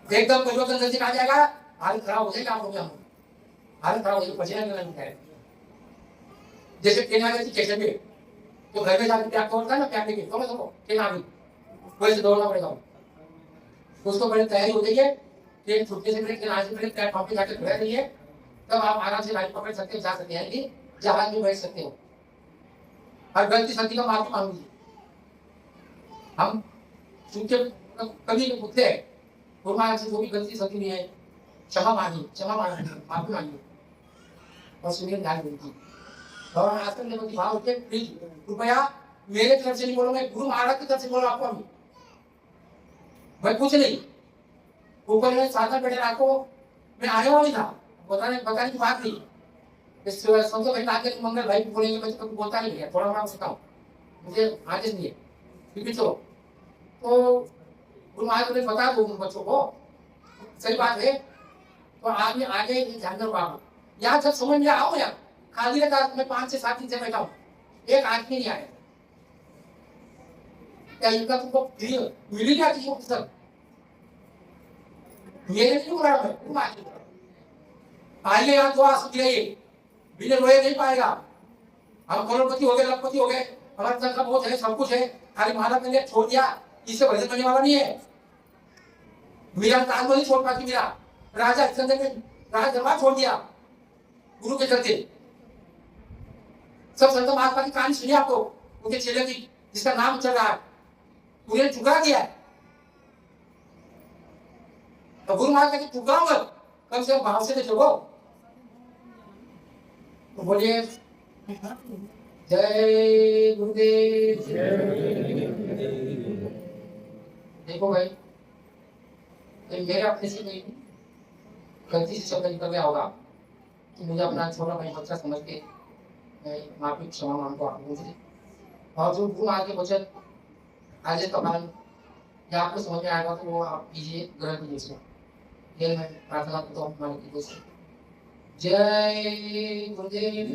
एकदम परिवर्तन नजदीक आ जाएगा, हालत खराब हो जाएगा, आप लोग हालत खराब हो जाएगी, पसीना निकलना। जैसे ट्रेन आ गई थी स्टेशन पे, तो घर में जाकर त्याग होता है ना, त्याग के थोड़ा थोड़ा ट्रेन आ गई, वैसे दौड़ना पड़ेगा उसको, बड़ी तैयारी हो गई है, ट्रेन छुट्टी से ट्रेन आज से प्लेटफॉर्म पे जाकर खड़ा रही है, तब आप आराम से लाइन पकड़ सकते हो, जा सकते हैं, जहाज में बैठ सकते हो, और गलती सती का माफी मांगी। हम सुनते कभी पूछते हैं गुरु महाराज से, जो भी गलती सती नहीं है क्षमा मांगी, माफी मांगी और सुनिए ध्यान देती। और आजकल लेवल की भाव होते हैं, प्लीज कृपया मेरे तरफ से नहीं बोलो, मैं गुरु महाराज की तरफ से बोलो आपको, मैं कुछ नहीं, ऊपर में साधन बैठे राखो, मैं आने वाली था, बताने की बात नहीं, इस संतो भाई आगे मंगल भाई बोलेंगे, मैं तो कभी बोलता नहीं है, थोड़ा बड़ा सकता हूँ, मुझे आदेश नहीं है, क्योंकि तो गुरु महाराज ने बता दो बच्चों को, सही बात है, तो आगे आगे ध्यान करो आप। यहाँ जब समझ में आओ यार, खाली रखा मैं 5 से 7 दिन से बैठा हूँ, एक आदमी नहीं आया, क्या इनका तुमको मिल गया किसी पुस्तक? मेरे नहीं बोल रहा मैं, आइए यहाँ तो आ सकती है, बिना रोए नहीं पाएगा। हम करोड़पति हो गए, लखपति हो गए, हमारे संग बहुत है, सब कुछ है, खाली महाराज ने छोड़ दिया, इससे भजन करने वाला नहीं है। मीरा ताजमहल नहीं छोड़ पाती, मीरा राजा हरिश्चंद्र ने राजा दरबार छोड़ दिया गुरु के चलते। सब संत महात्मा की कहानी सुनिए आपको, उनके चेले की, जिसका नाम चल रहा है, उन्हें ठुकरा दिया है, तो गुरु महाराज का ठुकराओ मत, कम से कम भाव से देखो। तो बोलिए जय गुरुदेव। देखो भाई, मेरे अपने से कोई गलती से शब्द निकल गया होगा, कि मुझे अपना छोटा भाई बच्चा समझ के मैं माफी क्षमा मांगता हूँ मुझे, और जो गुरु महाराज के वचन आज कमान या आपको समझ में आएगा तो वो आप कीजिए, ग्रहण कीजिए। ये मैं प्रार्थना करता हूँ हमारे की जय गुरुदेव।